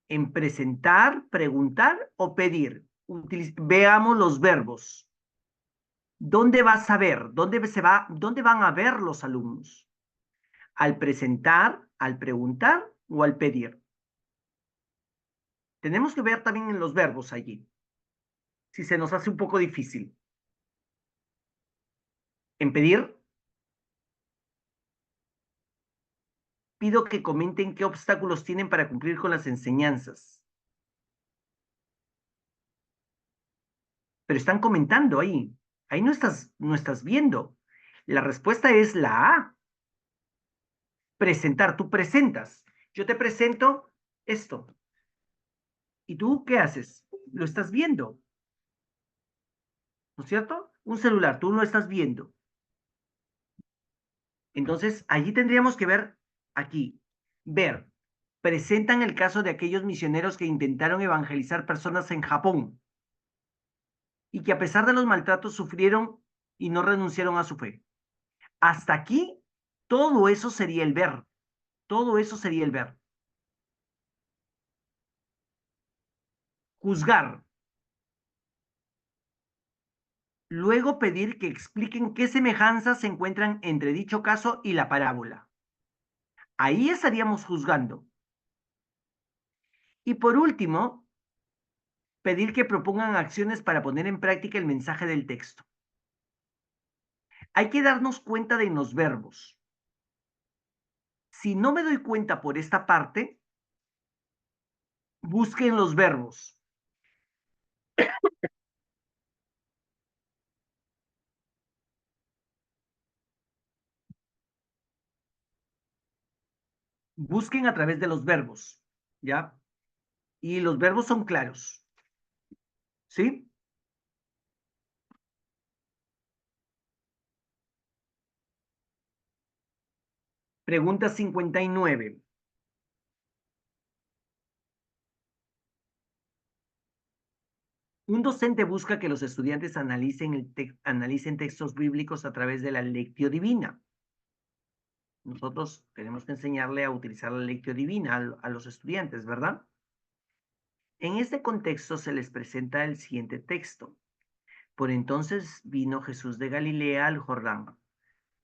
¿En presentar, preguntar o pedir? Veamos los verbos. ¿Dónde vas a ver? ¿Dónde van a ver los alumnos? ¿Al presentar, al preguntar o al pedir? Tenemos que ver también en los verbos allí, si se nos hace un poco difícil. En pedir, pido que comenten qué obstáculos tienen para cumplir con las enseñanzas. Pero están comentando ahí. Ahí no estás viendo. La respuesta es la A. Presentar. Tú presentas. Yo te presento esto. ¿Y tú qué haces? Lo estás viendo, ¿no es cierto? Un celular, tú lo estás viendo. Entonces, allí tendríamos que ver aquí, ver, presentan el caso de aquellos misioneros que intentaron evangelizar personas en Japón y que a pesar de los maltratos sufrieron y no renunciaron a su fe. Hasta aquí, todo eso sería el ver, todo eso sería el ver. Juzgar. Luego pedir que expliquen qué semejanzas se encuentran entre dicho caso y la parábola. Ahí estaríamos juzgando. Y por último, pedir que propongan acciones para poner en práctica el mensaje del texto. Hay que darnos cuenta de los verbos. Si no me doy cuenta por esta parte, busquen los verbos. Busquen a través de los verbos, ¿ya? Y los verbos son claros, ¿sí? Pregunta 59. Un docente busca que los estudiantes analicen textos bíblicos a través de la lectio divina. nosotros tenemos que enseñarle a utilizar la lectio divina a los estudiantes, ¿verdad? En este contexto se les presenta el siguiente texto. Por entonces vino Jesús de Galilea al Jordán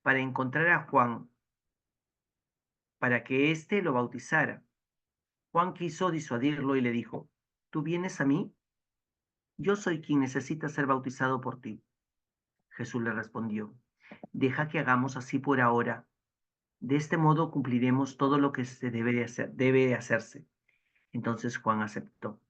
para encontrar a Juan, para que éste lo bautizara. Juan quiso disuadirlo y le dijo, ¿tú vienes a mí? Yo soy quien necesita ser bautizado por ti. Jesús le respondió, deja que hagamos así por ahora. De este modo cumpliremos todo lo que se debe de hacerse. Entonces Juan aceptó.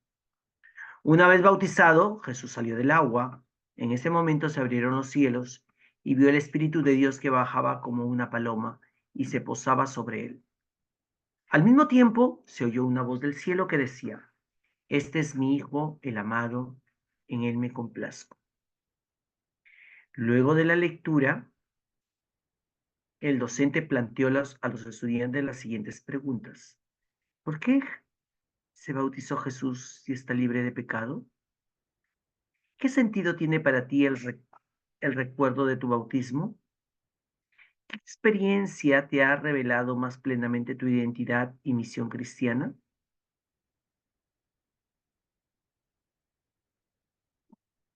Una vez bautizado, Jesús salió del agua. En ese momento se abrieron los cielos y vio el Espíritu de Dios que bajaba como una paloma y se posaba sobre él. Al mismo tiempo se oyó una voz del cielo que decía, este es mi Hijo, el amado, en él me complazco. Luego de la lectura, el docente planteó a los estudiantes las siguientes preguntas. ¿Por qué se bautizó Jesús si está libre de pecado? ¿Qué sentido tiene para ti el recuerdo de tu bautismo? ¿Qué experiencia te ha revelado más plenamente tu identidad y misión cristiana?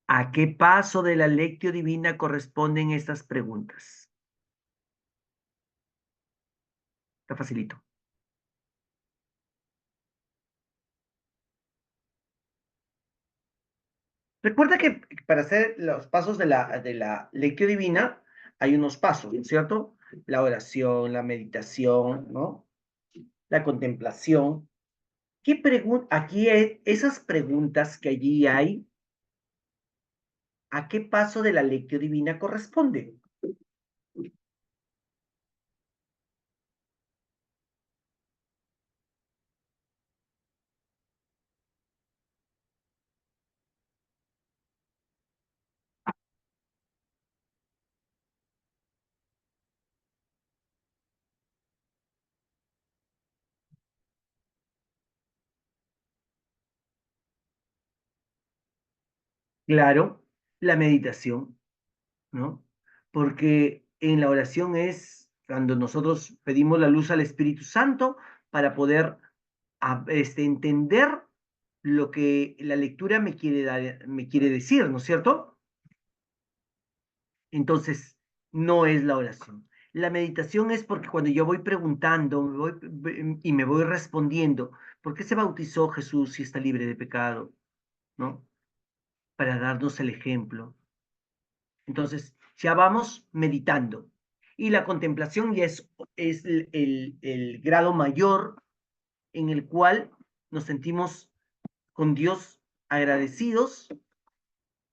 ¿A qué paso de la lectio divina corresponden estas preguntas? Está facilito. Recuerda que para hacer los pasos de la lectio divina hay unos pasos, ¿no es cierto? La oración, la meditación, ¿no? La contemplación. Esas preguntas que allí hay, ¿a qué paso de la lectio divina corresponden? Claro, la meditación, ¿no? Porque en la oración es cuando nosotros pedimos la luz al Espíritu Santo para poder entender lo que la lectura me quiere decir, ¿no es cierto? Entonces, no es la oración. La meditación es porque cuando yo voy preguntando y me voy respondiendo, ¿por qué se bautizó Jesús si está libre de pecado? ¿No? Para darnos el ejemplo. Entonces, ya vamos meditando. Y la contemplación ya es el grado mayor en el cual nos sentimos con Dios agradecidos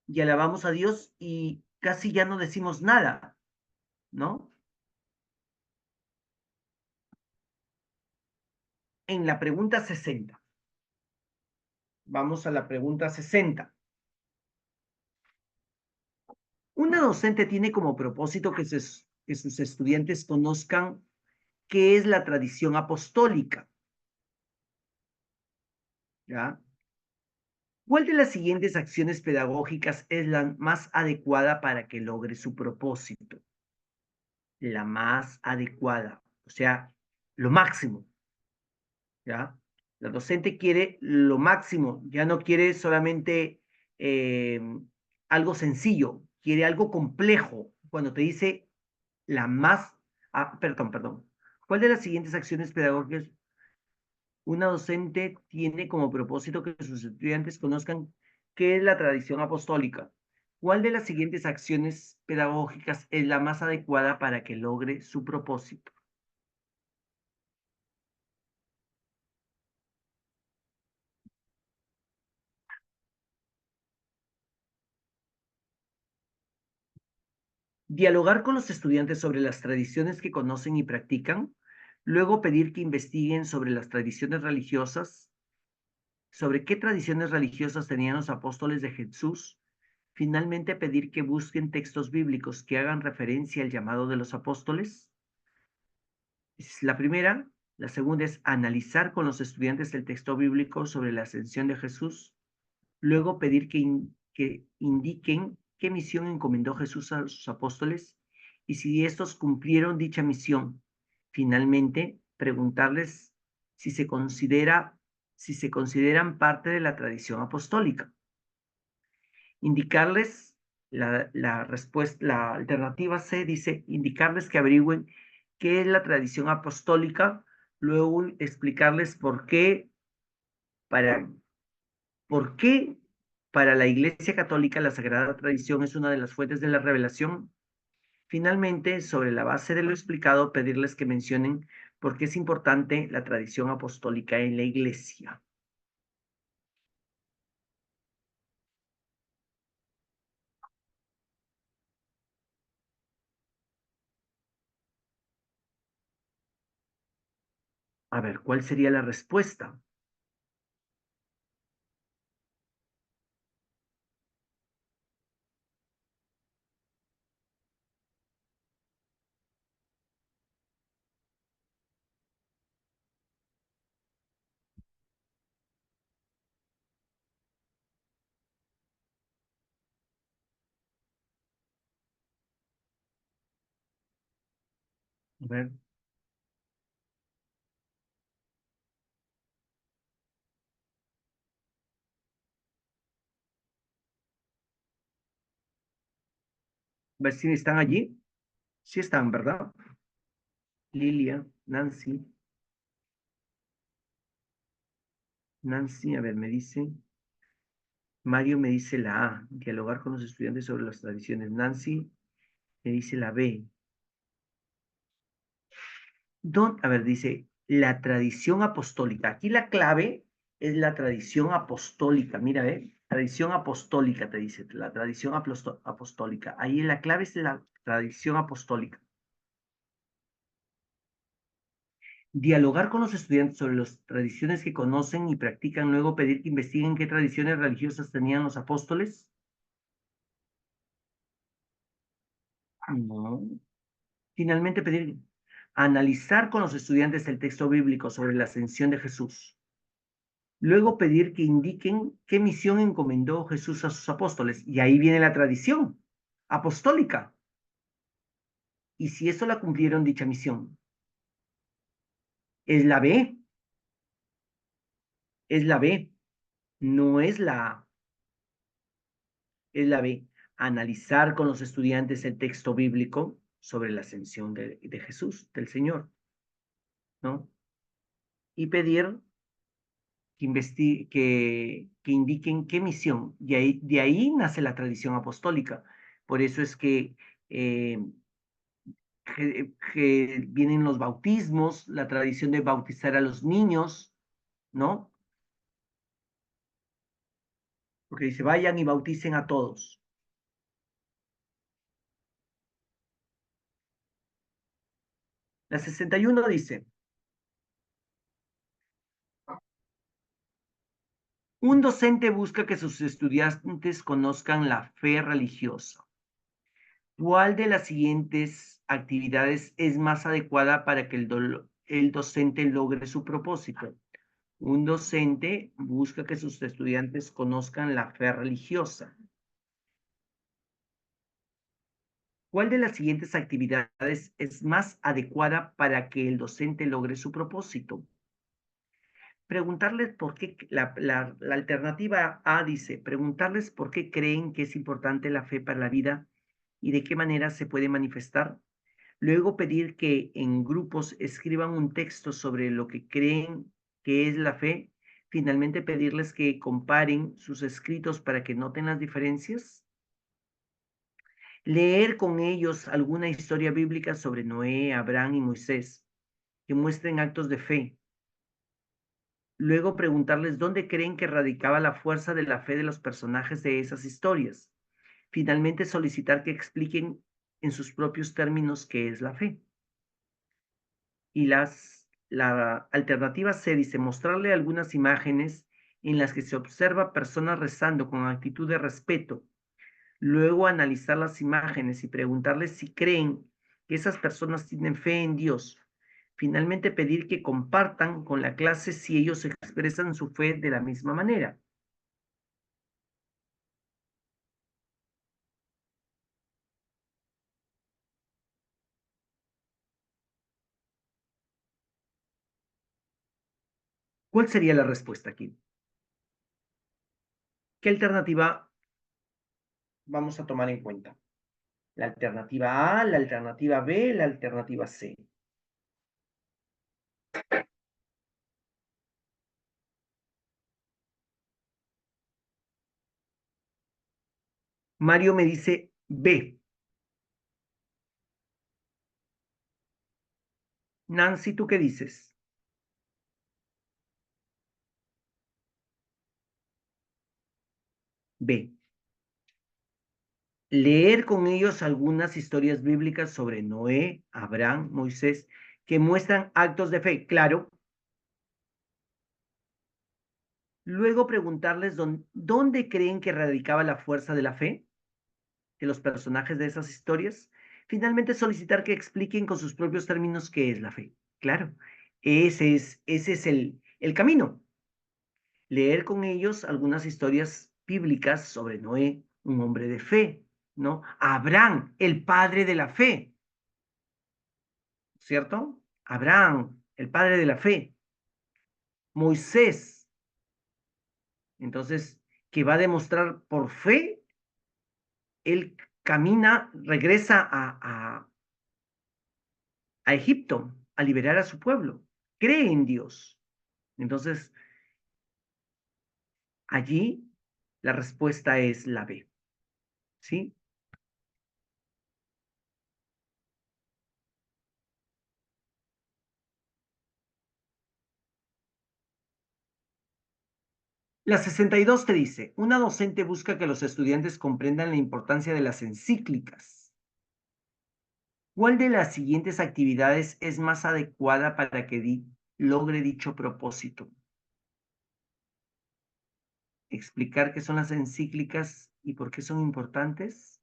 y alabamos a Dios y casi ya no decimos nada, ¿no? En la pregunta 60. Vamos a la pregunta 60. Una docente tiene como propósito que sus estudiantes conozcan qué es la tradición apostólica, ¿ya? ¿Cuál de las siguientes acciones pedagógicas es la más adecuada para que logre su propósito? La más adecuada, o sea, lo máximo, ¿ya? La docente quiere lo máximo, ya no quiere solamente eh, algo sencillo, quiere algo complejo. Cuando te dice la más, perdón. ¿Cuál de las siguientes acciones pedagógicas una docente tiene como propósito que sus estudiantes conozcan qué es la tradición apostólica? ¿Cuál de las siguientes acciones pedagógicas es la más adecuada para que logre su propósito? Dialogar con los estudiantes sobre las tradiciones que conocen y practican, luego pedir que investiguen sobre las tradiciones religiosas, sobre qué tradiciones religiosas tenían los apóstoles de Jesús, finalmente pedir que busquen textos bíblicos que hagan referencia al llamado de los apóstoles. Es la primera. La segunda es analizar con los estudiantes el texto bíblico sobre la ascensión de Jesús. Luego pedir que indiquen qué misión encomendó Jesús a sus apóstoles y si estos cumplieron dicha misión. Finalmente, preguntarles si si se consideran parte de la tradición apostólica. Indicarles la respuesta, la alternativa C dice, indicarles que averigüen qué es la tradición apostólica, luego explicarles para, por qué para la Iglesia Católica la Sagrada Tradición es una de las fuentes de la revelación. Finalmente, sobre la base de lo explicado, pedirles que mencionen por qué es importante la tradición apostólica en la Iglesia. A ver, ¿cuál sería la respuesta? A ver si están allí. Sí están, ¿verdad? Lilia, Nancy, a ver, me dice, Mario me dice la A, dialogar con los estudiantes sobre las tradiciones. Nancy me dice la B. A ver, dice, la tradición apostólica. Aquí la clave es la tradición apostólica. Mira, tradición apostólica, te dice, la tradición apostólica. Ahí la clave es la tradición apostólica. Dialogar con los estudiantes sobre las tradiciones que conocen y practican, luego pedir que investiguen qué tradiciones religiosas tenían los apóstoles. No. Finalmente, pedir analizar con los estudiantes el texto bíblico sobre la ascensión de Jesús. Luego pedir que indiquen qué misión encomendó Jesús a sus apóstoles. Y ahí viene la tradición apostólica. Y si eso la cumplieron dicha misión. Es la B, es la B, no es la A, es la B. Analizar con los estudiantes el texto bíblico sobre la ascensión de Jesús, del Señor, ¿no? Y pedir que indiquen qué misión. De ahí nace la tradición apostólica. Por eso es eh, que vienen los bautismos, la tradición de bautizar a los niños, ¿no? Porque dice, vayan y bauticen a todos. La 61 dice, un docente busca que sus estudiantes conozcan la fe religiosa. ¿Cuál de las siguientes actividades es más adecuada para que el docente logre su propósito? Un docente busca que sus estudiantes conozcan la fe religiosa. ¿Cuál de las siguientes actividades es más adecuada para que el docente logre su propósito? Preguntarles por qué, la alternativa A dice, preguntarles por qué creen que es importante la fe para la vida y de qué manera se puede manifestar. Luego pedir que en grupos escriban un texto sobre lo que creen que es la fe. Finalmente pedirles que comparen sus escritos para que noten las diferencias. Leer con ellos alguna historia bíblica sobre Noé, Abraham y Moisés que muestren actos de fe. Luego preguntarles dónde creen que radicaba la fuerza de la fe de los personajes de esas historias. Finalmente solicitar que expliquen en sus propios términos qué es la fe. Y la alternativa C dice mostrarle algunas imágenes en las que se observa personas rezando con actitud de respeto. Luego analizar las imágenes y preguntarles si creen que esas personas tienen fe en Dios. Finalmente pedir que compartan con la clase si ellos expresan su fe de la misma manera. ¿Cuál sería la respuesta aquí? ¿Qué alternativa vamos a tomar en cuenta? ¿La alternativa A, la alternativa B, la alternativa C? Mario me dice B. Nancy, ¿tú qué dices? B. Leer con ellos algunas historias bíblicas sobre Noé, Abraham, Moisés, que muestran actos de fe, claro. Luego preguntarles dónde creen que radicaba la fuerza de la fe de los personajes de esas historias. Finalmente solicitar que expliquen con sus propios términos qué es la fe. Claro, ese es el camino. Leer con ellos algunas historias bíblicas sobre Noé, un hombre de fe, ¿no? Abraham, el padre de la fe, ¿cierto? Abraham, el padre de la fe. Moisés, entonces, que va a demostrar por fe, él camina, regresa a Egipto a liberar a su pueblo. Cree en Dios. Entonces, allí la respuesta es la B, ¿sí? La 62 te dice, una docente busca que los estudiantes comprendan la importancia de las encíclicas. ¿Cuál de las siguientes actividades es más adecuada para que logre dicho propósito? Explicar qué son las encíclicas y por qué son importantes.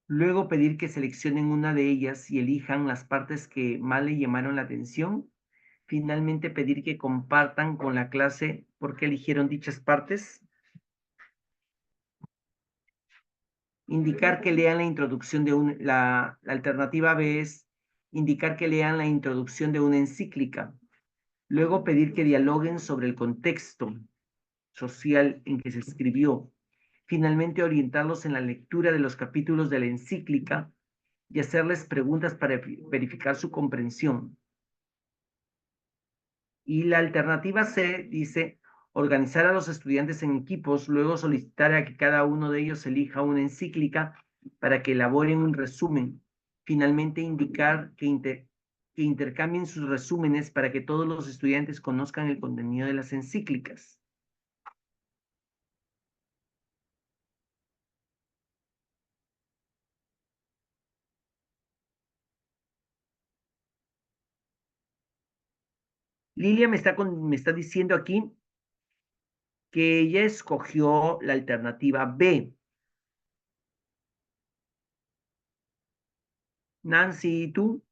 Luego pedir que seleccionen una de ellas y elijan las partes que más le llamaron la atención. Finalmente pedir que compartan con la clase por qué eligieron dichas partes. Indicar que lean la introducción de la alternativa B es indicar que lean la introducción de una encíclica. Luego pedir que dialoguen sobre el contexto social en que se escribió. Finalmente orientarlos en la lectura de los capítulos de la encíclica y hacerles preguntas para verificar su comprensión. Y la alternativa C dice organizar a los estudiantes en equipos, luego solicitar a que cada uno de ellos elija una encíclica para que elaboren un resumen. Finalmente, indicar que intercambien sus resúmenes para que todos los estudiantes conozcan el contenido de las encíclicas. Lilia me está diciendo aquí que ella escogió la alternativa B. Nancy, ¿y tú?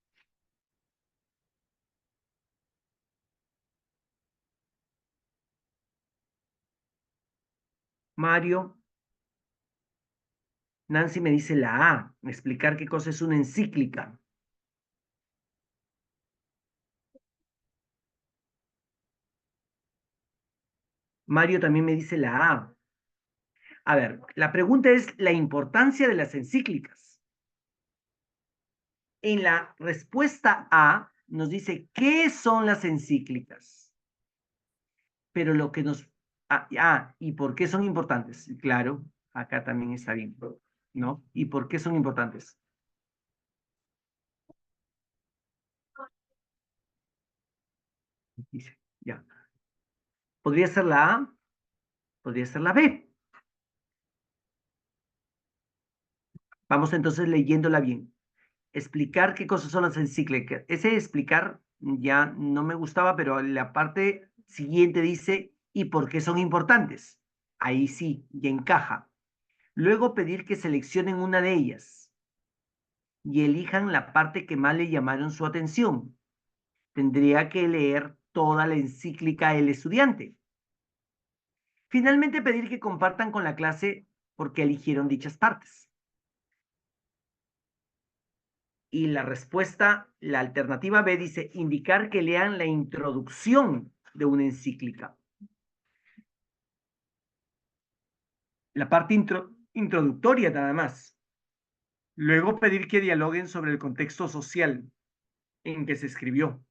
Mario. Nancy me dice la A, explicar qué cosa es una encíclica. Mario también me dice la A. A ver, la pregunta es la importancia de las encíclicas. En la respuesta A nos dice qué son las encíclicas, pero lo que nos... ¿y por qué son importantes? Claro, acá también está bien, ¿no? ¿Y por qué son importantes? Dice, ya. Podría ser la A, podría ser la B. Vamos entonces leyéndola bien. Explicar qué cosas son las encíclicas. Ese explicar ya no me gustaba, pero la parte siguiente dice, ¿y por qué son importantes? Ahí sí, ya encaja. Luego pedir que seleccionen una de ellas y elijan la parte que más le llamaron su atención. Tendría que leer toda la encíclica el estudiante. Finalmente pedir que compartan con la clase por qué eligieron dichas partes. Y la respuesta, la alternativa B dice indicar que lean la introducción de una encíclica. La parte introductoria nada más. Luego pedir que dialoguen sobre el contexto social en que se escribió.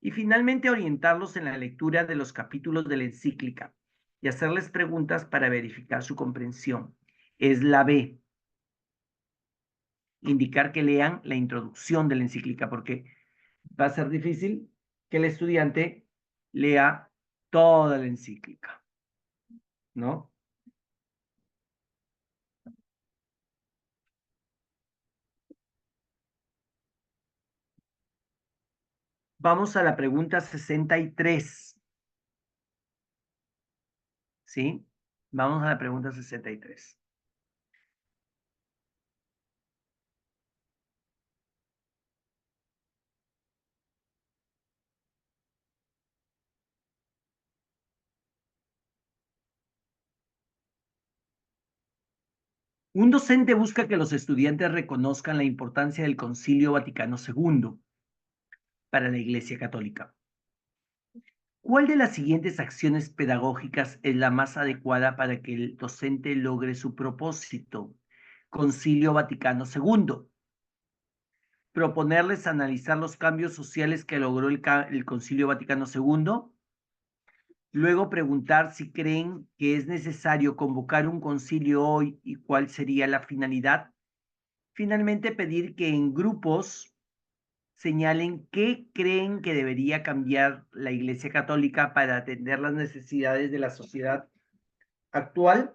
Y finalmente orientarlos en la lectura de los capítulos de la encíclica y hacerles preguntas para verificar su comprensión. Es la B, indicar que lean la introducción de la encíclica, porque va a ser difícil que el estudiante lea toda la encíclica, ¿no? Vamos a la pregunta 63, ¿sí? Vamos a la pregunta 63. Un docente busca que los estudiantes reconozcan la importancia del Concilio Vaticano II para la Iglesia Católica. ¿Cuál de las siguientes acciones pedagógicas es la más adecuada para que el docente logre su propósito? Concilio Vaticano II. Proponerles analizar los cambios sociales que logró el Concilio Vaticano II. Luego preguntar si creen que es necesario convocar un concilio hoy y cuál sería la finalidad. Finalmente, pedir que en grupos señalen qué creen que debería cambiar la Iglesia Católica para atender las necesidades de la sociedad actual.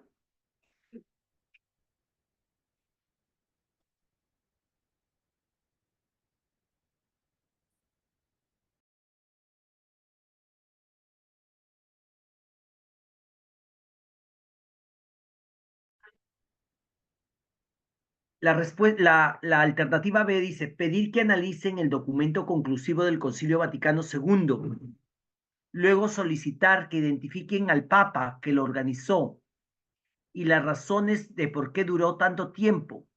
La alternativa B dice pedir que analicen el documento conclusivo del Concilio Vaticano II. Luego solicitar que identifiquen al Papa que lo organizó y las razones de por qué duró tanto tiempo.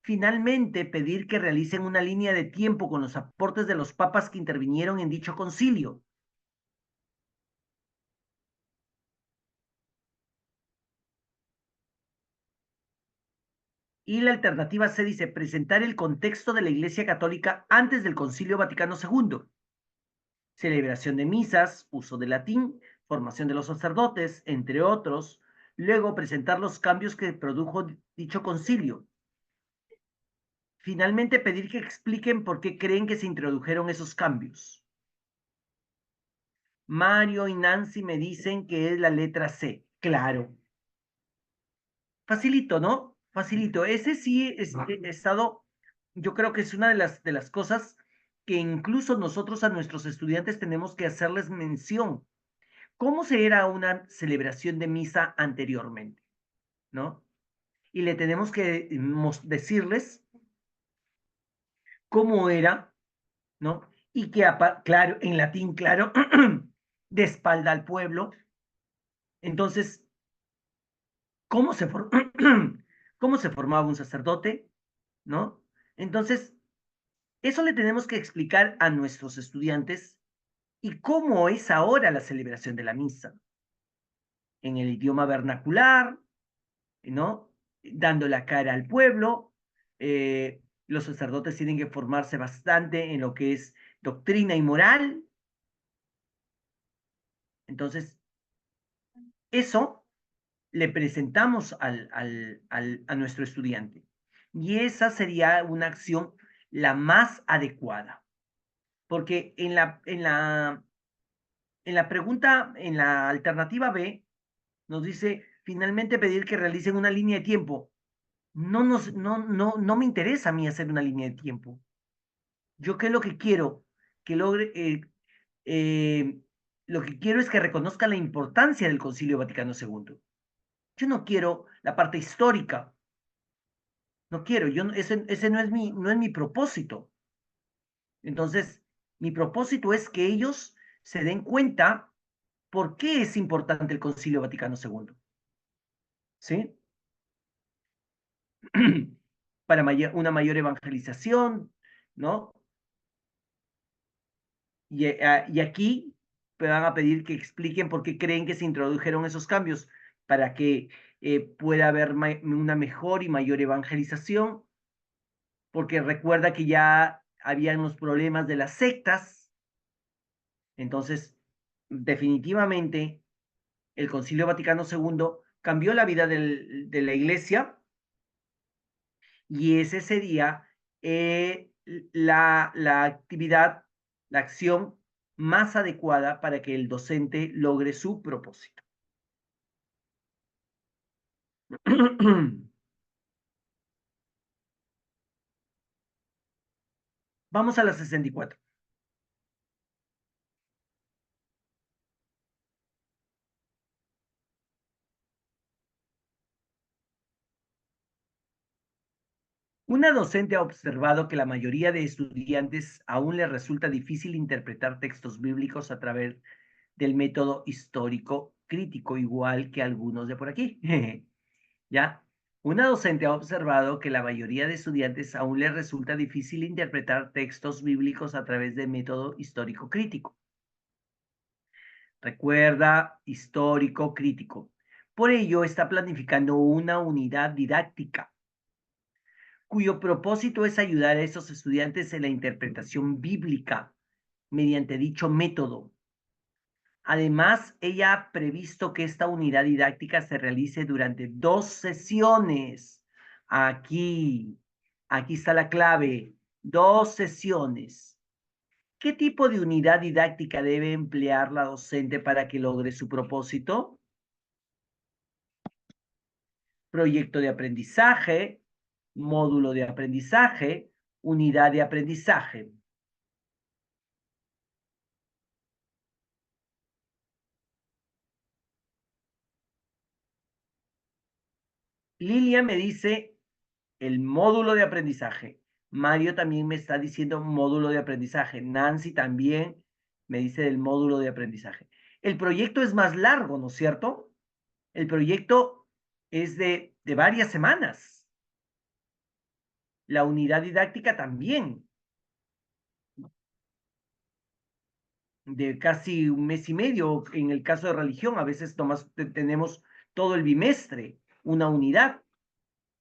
Finalmente, pedir que realicen una línea de tiempo con los aportes de los papas que intervinieron en dicho concilio. Y la alternativa C dice presentar el contexto de la Iglesia Católica antes del Concilio Vaticano II. Celebración de misas, uso de latín, formación de los sacerdotes, entre otros. Luego presentar los cambios que produjo dicho concilio. Finalmente, pedir que expliquen por qué creen que se introdujeron esos cambios. Mario y Nancy me dicen que es la letra C. Claro. Facilito, ¿no? Facilito. Ese sí he estado, yo creo que es una de las cosas que incluso nosotros a nuestros estudiantes tenemos que hacerles mención. ¿Cómo se era una celebración de misa anteriormente? ¿No? Y le tenemos que decirles cómo era, ¿no? Y que, claro, en latín, claro, de espalda al pueblo. Entonces, ¿cómo se, cómo se formaba un sacerdote? ¿No? Entonces, eso le tenemos que explicar a nuestros estudiantes y cómo es ahora la celebración de la misa, en el idioma vernacular, ¿no? Dando la cara al pueblo. Los sacerdotes tienen que formarse bastante en lo que es doctrina y moral. Entonces, eso le presentamos a nuestro estudiante. Y esa sería una acción la más adecuada. Porque en la pregunta, en la alternativa B, nos dice finalmente pedir que realicen una línea de tiempo. No me interesa a mí hacer una línea de tiempo. Yo qué es lo que quiero, que logre, eh, lo que quiero es que reconozca la importancia del Concilio Vaticano II. Yo no quiero la parte histórica, no quiero, ese no es mi propósito. Entonces, mi propósito es que ellos se den cuenta por qué es importante el Concilio Vaticano II. ¿Sí? para una mayor evangelización, ¿no? Y aquí me van a pedir que expliquen por qué creen que se introdujeron esos cambios, para que pueda haber una mejor y mayor evangelización, porque recuerda que ya habían los problemas de las sectas. Entonces, definitivamente, el Concilio Vaticano II cambió la vida de la iglesia, y ese sería la actividad, la acción más adecuada para que el docente logre su propósito. Vamos a la 64. Una docente ha observado que la mayoría de estudiantes aún les resulta difícil interpretar textos bíblicos a través del método histórico crítico, igual que algunos de por aquí. ¿Ya? Una docente ha observado que la mayoría de estudiantes aún les resulta difícil interpretar textos bíblicos a través del método histórico crítico. Recuerda, histórico crítico. Por ello, está planificando una unidad didáctica cuyo propósito es ayudar a esos estudiantes en la interpretación bíblica mediante dicho método. Además, ella ha previsto que esta unidad didáctica se realice durante 2 sesiones. Aquí, aquí está la clave, 2 sesiones. ¿Qué tipo de unidad didáctica debe emplear la docente para que logre su propósito? Proyecto de aprendizaje, módulo de aprendizaje, unidad de aprendizaje. Lilia me dice el módulo de aprendizaje. Mario también me está diciendo módulo de aprendizaje. Nancy también me dice del módulo de aprendizaje. El proyecto es más largo, ¿no es cierto? El proyecto es de varias semanas. La unidad didáctica también, de casi un mes y medio. En el caso de religión, a veces tenemos todo el bimestre, una unidad.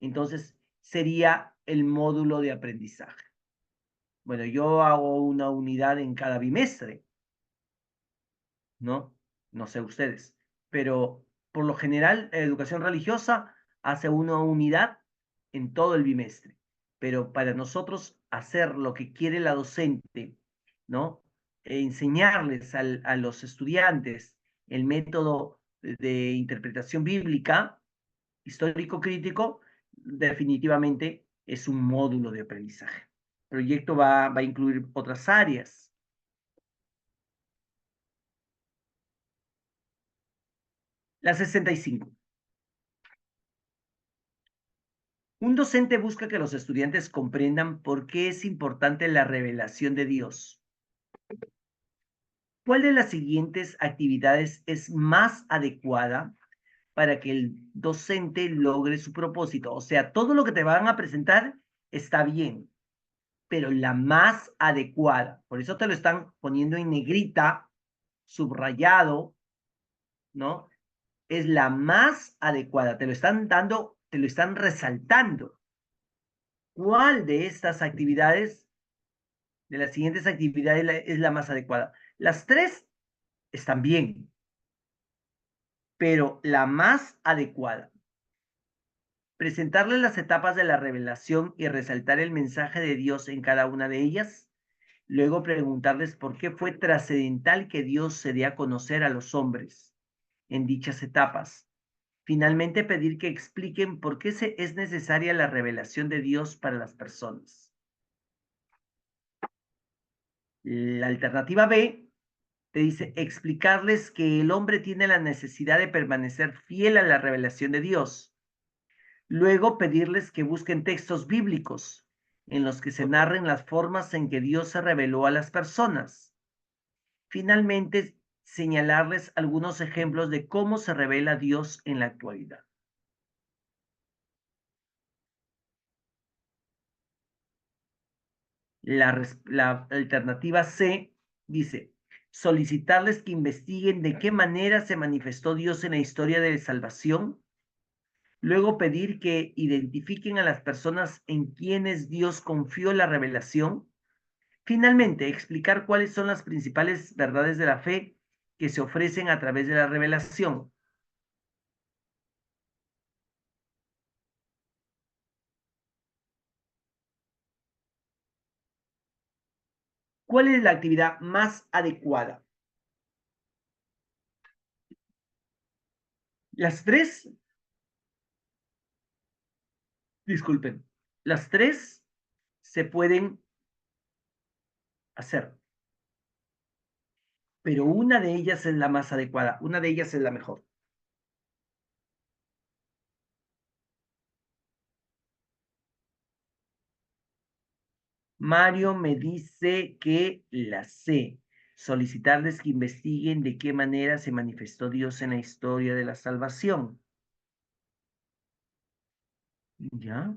Entonces, sería el módulo de aprendizaje. Bueno, yo hago una unidad en cada bimestre, ¿no? No sé ustedes, pero por lo general, educación religiosa hace una unidad en todo el bimestre. Pero para nosotros hacer lo que quiere la docente, ¿no? Enseñarles a los estudiantes el método de interpretación bíblica, histórico crítico, definitivamente es un módulo de aprendizaje. El proyecto va a incluir otras áreas. La 65. Un docente busca que los estudiantes comprendan por qué es importante la revelación de Dios. ¿Cuál de las siguientes actividades es más adecuada para que el docente logre su propósito? O sea, todo lo que te van a presentar está bien, pero la más adecuada, por eso te lo están poniendo en negrita, subrayado, ¿no? Es la más adecuada, te lo están dando, te lo están resaltando. ¿Cuál de estas actividades, de las siguientes actividades, es la más adecuada? Las tres están bien, pero la más adecuada. Presentarles las etapas de la revelación y resaltar el mensaje de Dios en cada una de ellas. Luego preguntarles por qué fue trascendental que Dios se dé a conocer a los hombres en dichas etapas. Finalmente, pedir que expliquen por qué es necesaria la revelación de Dios para las personas. La alternativa B te dice explicarles que el hombre tiene la necesidad de permanecer fiel a la revelación de Dios. Luego, pedirles que busquen textos bíblicos en los que se narren las formas en que Dios se reveló a las personas. Finalmente, señalarles algunos ejemplos de cómo se revela Dios en la actualidad. La alternativa C dice, solicitarles que investiguen de qué manera se manifestó Dios en la historia de salvación. Luego pedir que identifiquen a las personas en quienes Dios confió la revelación. Finalmente, explicar cuáles son las principales verdades de la fe que se ofrecen a través de la revelación. ¿Cuál es la actividad más adecuada? Las tres, disculpen, las tres se pueden hacer, pero una de ellas es la más adecuada, una de ellas es la mejor. Mario me dice que la C, solicitarles que investiguen de qué manera se manifestó Dios en la historia de la salvación. ¿Ya?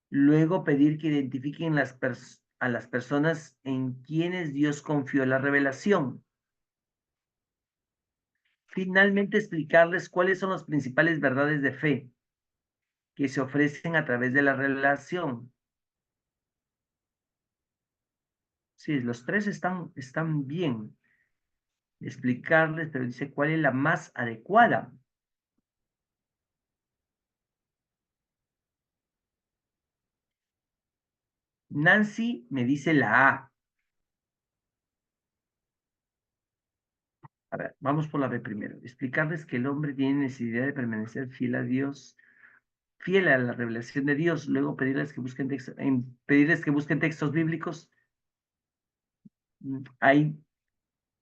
Luego pedir que identifiquen a las personas en quienes Dios confió la revelación. Finalmente, explicarles cuáles son las principales verdades de fe que se ofrecen a través de la revelación. Sí, los tres están bien. Explicarles, pero dice cuál es la más adecuada. Nancy me dice la A. A ver, vamos por la B primero. Explicarles que el hombre tiene necesidad de permanecer fiel a Dios, fiel a la revelación de Dios. Luego pedirles que busquen textos bíblicos. Hay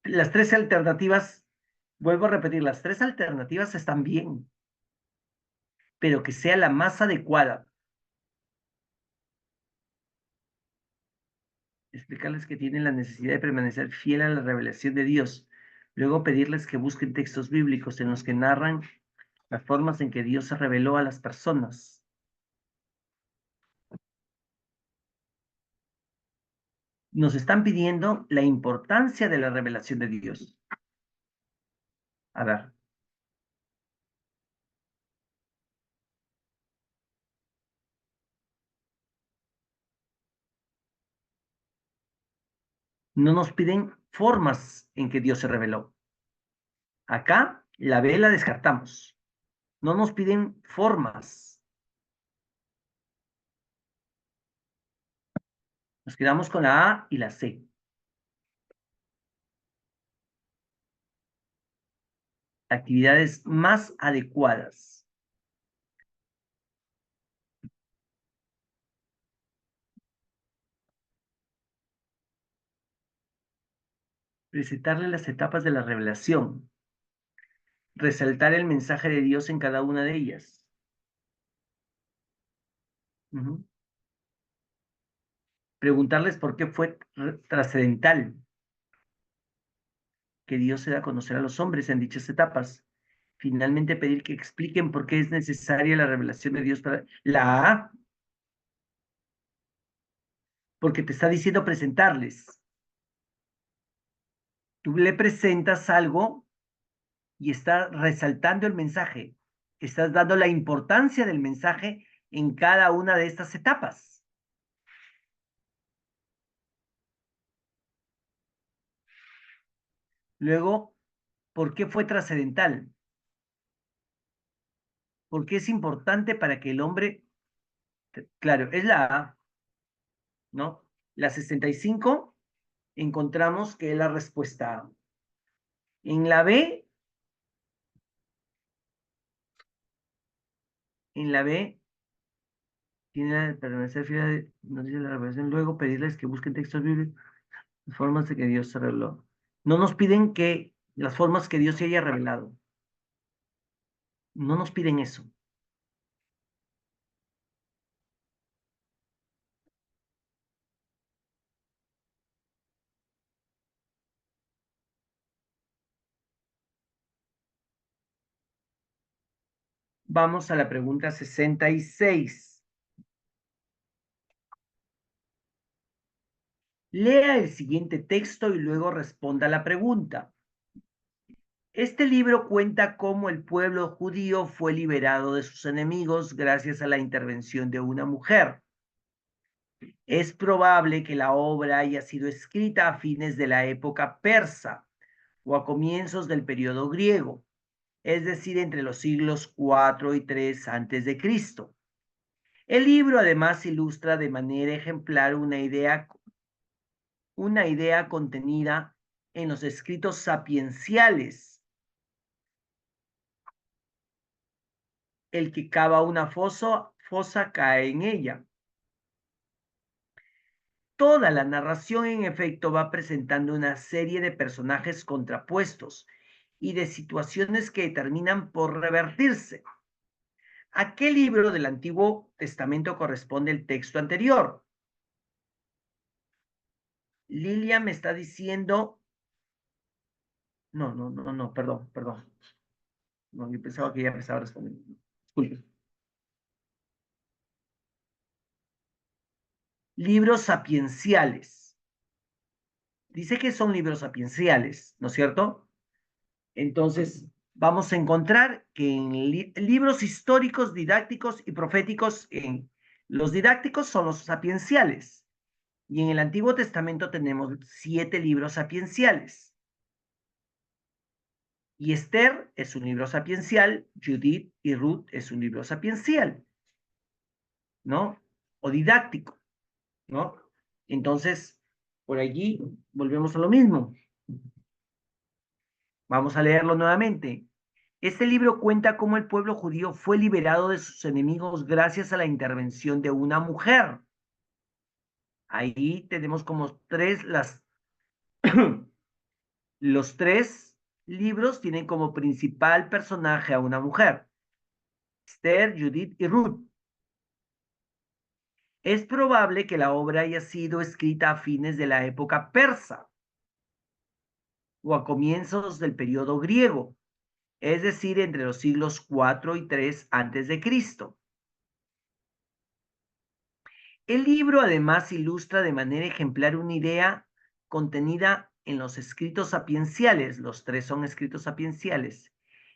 las tres alternativas, vuelvo a repetir, las tres alternativas están bien, pero que sea la más adecuada. Explicarles que tienen la necesidad de permanecer fiel a la revelación de Dios. Luego pedirles que busquen textos bíblicos en los que narran las formas en que Dios se reveló a las personas. Nos están pidiendo la importancia de la revelación de Dios. A ver, no nos piden formas en que Dios se reveló. Acá la B la descartamos. No nos piden formas. Nos quedamos con la A y la C. Actividades más adecuadas. Presentarle las etapas de la revelación. Resaltar el mensaje de Dios en cada una de ellas. Ujú. Preguntarles por qué fue trascendental que Dios se da a conocer a los hombres en dichas etapas. Finalmente, pedir que expliquen por qué es necesaria la revelación de Dios para la A, porque te está diciendo presentarles. Tú le presentas algo y estás resaltando el mensaje. Estás dando la importancia del mensaje en cada una de estas etapas. Luego, ¿por qué fue trascendental? Porque es importante para que el hombre, claro, es la A, ¿no? La 65 encontramos que es la respuesta A. En la B, en la B, tiene que permanecer fiel, nos dice la revelación, luego pedirles que busquen textos bíblicos, las formas de que Dios se reveló. No nos piden que las formas que Dios se haya revelado. No nos piden eso. Vamos a la pregunta 66. Lea el siguiente texto y luego responda a la pregunta. Este libro cuenta cómo el pueblo judío fue liberado de sus enemigos gracias a la intervención de una mujer. Es probable que la obra haya sido escrita a fines de la época persa o a comienzos del periodo griego, es decir, entre los siglos 4 y 3 antes de Cristo. El libro además ilustra de manera ejemplar una idea contenida en los escritos sapienciales. El que cava una fosa cae en ella. Toda la narración, en efecto, va presentando una serie de personajes contrapuestos y de situaciones que terminan por revertirse. ¿A qué libro del Antiguo Testamento corresponde el texto anterior? Lilia me está diciendo, no, perdón. No, yo pensaba que ya me estaba respondiendo. Disculpe. Libros sapienciales. Dice que son libros sapienciales, ¿no es cierto? Entonces, vamos a encontrar que en libros históricos, didácticos y proféticos, los didácticos son los sapienciales. Y en el Antiguo Testamento tenemos 7 libros sapienciales. Y Esther es un libro sapiencial, Judith y Ruth es un libro sapiencial, ¿no? O didáctico, ¿no? Entonces, por allí volvemos a lo mismo. Vamos a leerlo nuevamente. Este libro cuenta cómo el pueblo judío fue liberado de sus enemigos gracias a la intervención de una mujer. Ahí tenemos como los 3 libros tienen como principal personaje a una mujer, Esther, Judith y Ruth. Es probable que la obra haya sido escrita a fines de la época persa o a comienzos del periodo griego, es decir, entre los siglos 4 y 3 antes de Cristo. El libro además ilustra de manera ejemplar una idea contenida en los escritos sapienciales. Los 3 son escritos sapienciales.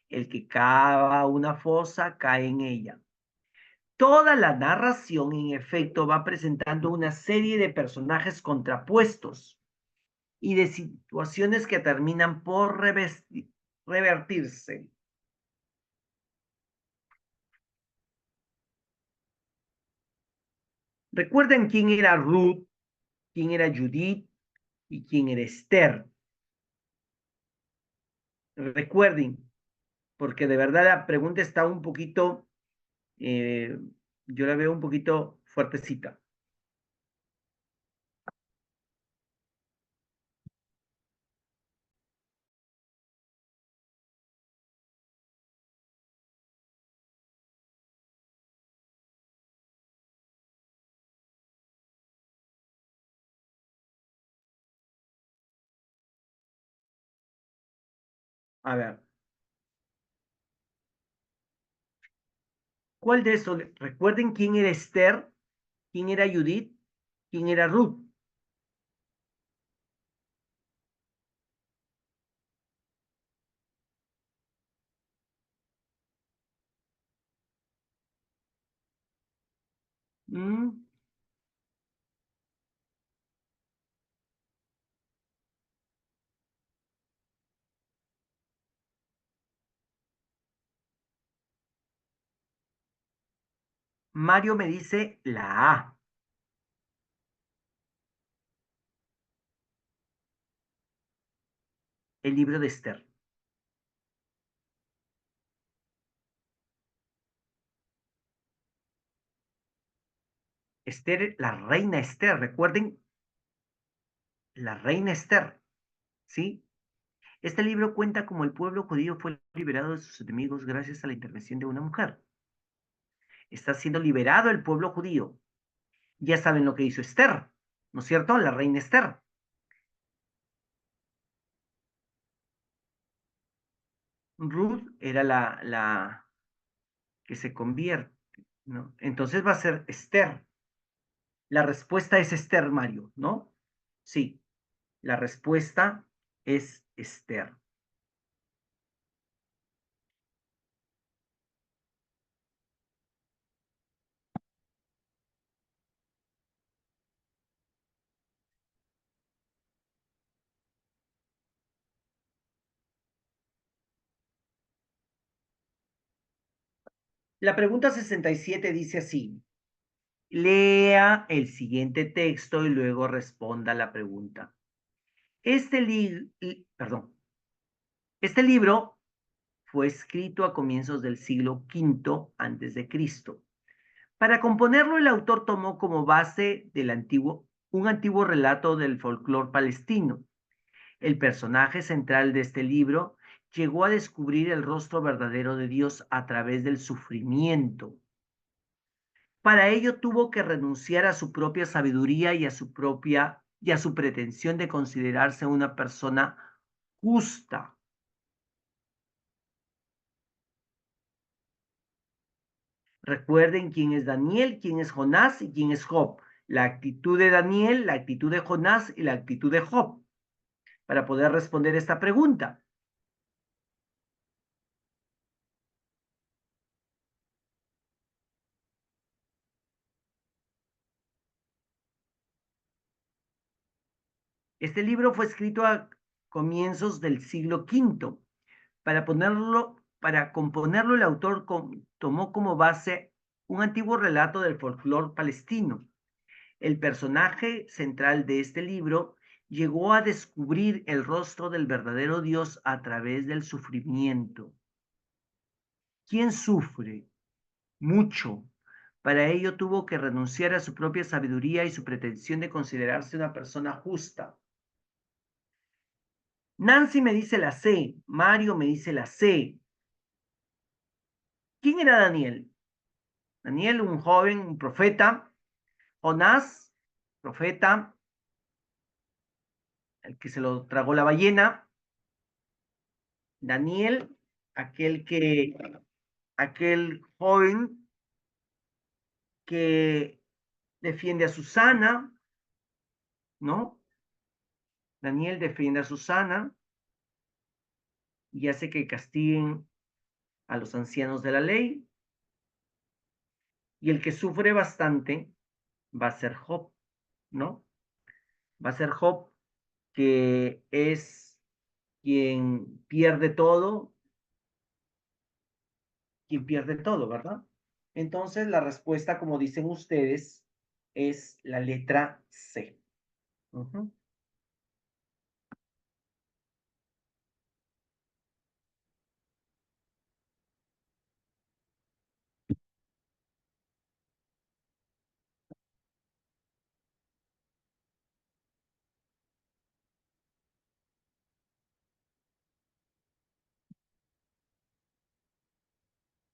El que cava una fosa cae en ella. Toda la narración, en efecto, va presentando una serie de personajes contrapuestos y de situaciones que terminan por revertirse. Recuerden quién era Ruth, quién era Judith y quién era Esther. Recuerden, porque de verdad la pregunta está un poquito, eh, yo la veo un poquito fuertecita. A ver, ¿cuál de esos? Recuerden quién era Esther, quién era Judith, quién era Ruth. ¿Mm? Mario me dice la A, el libro de Esther. Esther, la reina Esther, recuerden, la reina Esther, ¿sí? Este libro cuenta cómo el pueblo judío fue liberado de sus enemigos gracias a la intervención de una mujer. Está siendo liberado el pueblo judío. Ya saben lo que hizo Esther, ¿no es cierto? La reina Esther. Ruth era la que se convierte, ¿no? Entonces va a ser Esther. La respuesta es Esther, Mario, ¿no? Sí, la respuesta es Esther. La pregunta 67 dice así. Lea el siguiente texto y luego responda la pregunta. Perdón, este libro fue escrito a comienzos del siglo V antes de Cristo. Para componerlo, el autor tomó como base un antiguo relato del folclore palestino. El personaje central de este libro llegó a descubrir el rostro verdadero de Dios a través del sufrimiento. Para ello tuvo que renunciar a su propia sabiduría y a su pretensión de considerarse una persona justa. Recuerden quién es Daniel, quién es Jonás y quién es Job. La actitud de Daniel, la actitud de Jonás y la actitud de Job para poder responder esta pregunta. Este libro fue escrito a comienzos del siglo V. Para componerlo, el autor tomó como base un antiguo relato del folclore palestino. El personaje central de este libro llegó a descubrir el rostro del verdadero Dios a través del sufrimiento. ¿Quién sufre? Mucho. Para ello tuvo que renunciar a su propia sabiduría y su pretensión de considerarse una persona justa. Nancy me dice la C, Mario me dice la C. ¿Quién era Daniel? Daniel, un joven, un profeta. Jonás, profeta, el que se lo tragó la ballena. Daniel, aquel joven que defiende a Susana, ¿no? Daniel defiende a Susana y hace que castiguen a los ancianos de la ley. Y el que sufre bastante va a ser Job, ¿no? Va a ser Job, que es quien pierde todo, ¿verdad? Entonces, la respuesta, como dicen ustedes, es la letra C. Ujú.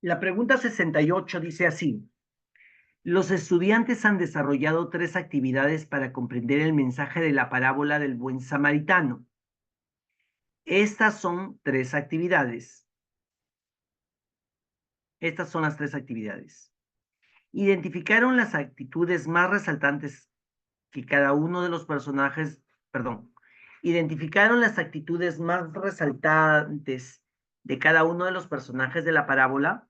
La pregunta 68 dice así. Los estudiantes han desarrollado tres actividades para comprender el mensaje de la parábola del buen samaritano. Estas son tres actividades. Estas son las tres actividades. Identificaron las actitudes más resaltantes que cada uno de los personajes, perdón, identificaron las actitudes más resaltantes de cada uno de los personajes de la parábola,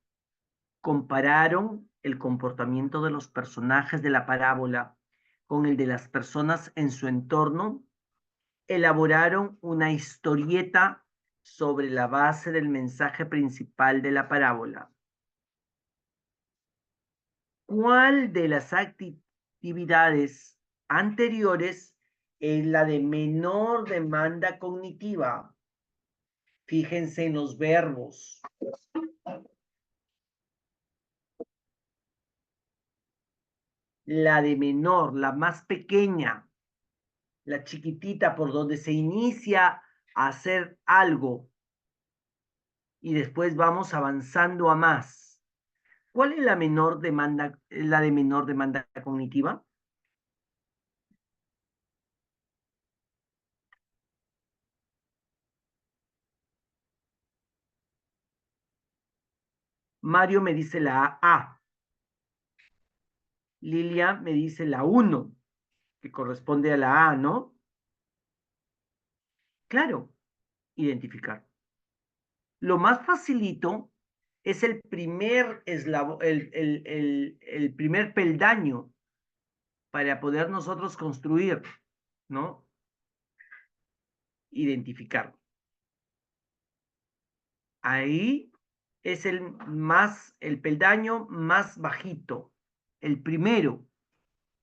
compararon el comportamiento de los personajes de la parábola con el de las personas en su entorno, elaboraron una historieta sobre la base del mensaje principal de la parábola. ¿Cuál de las actividades anteriores es la de menor demanda cognitiva? Fíjense en los verbos. La de menor, la más pequeña, la chiquitita por donde se inicia a hacer algo y después vamos avanzando a más. ¿Cuál es la de menor demanda cognitiva? Mario me dice la A. Lilia me dice la 1, que corresponde a la A, ¿no? claro, identificar. Lo más facilito es el primer eslabón, el primer peldaño para poder nosotros construir, ¿no? Identificar. Ahí es el peldaño más bajito, el primero,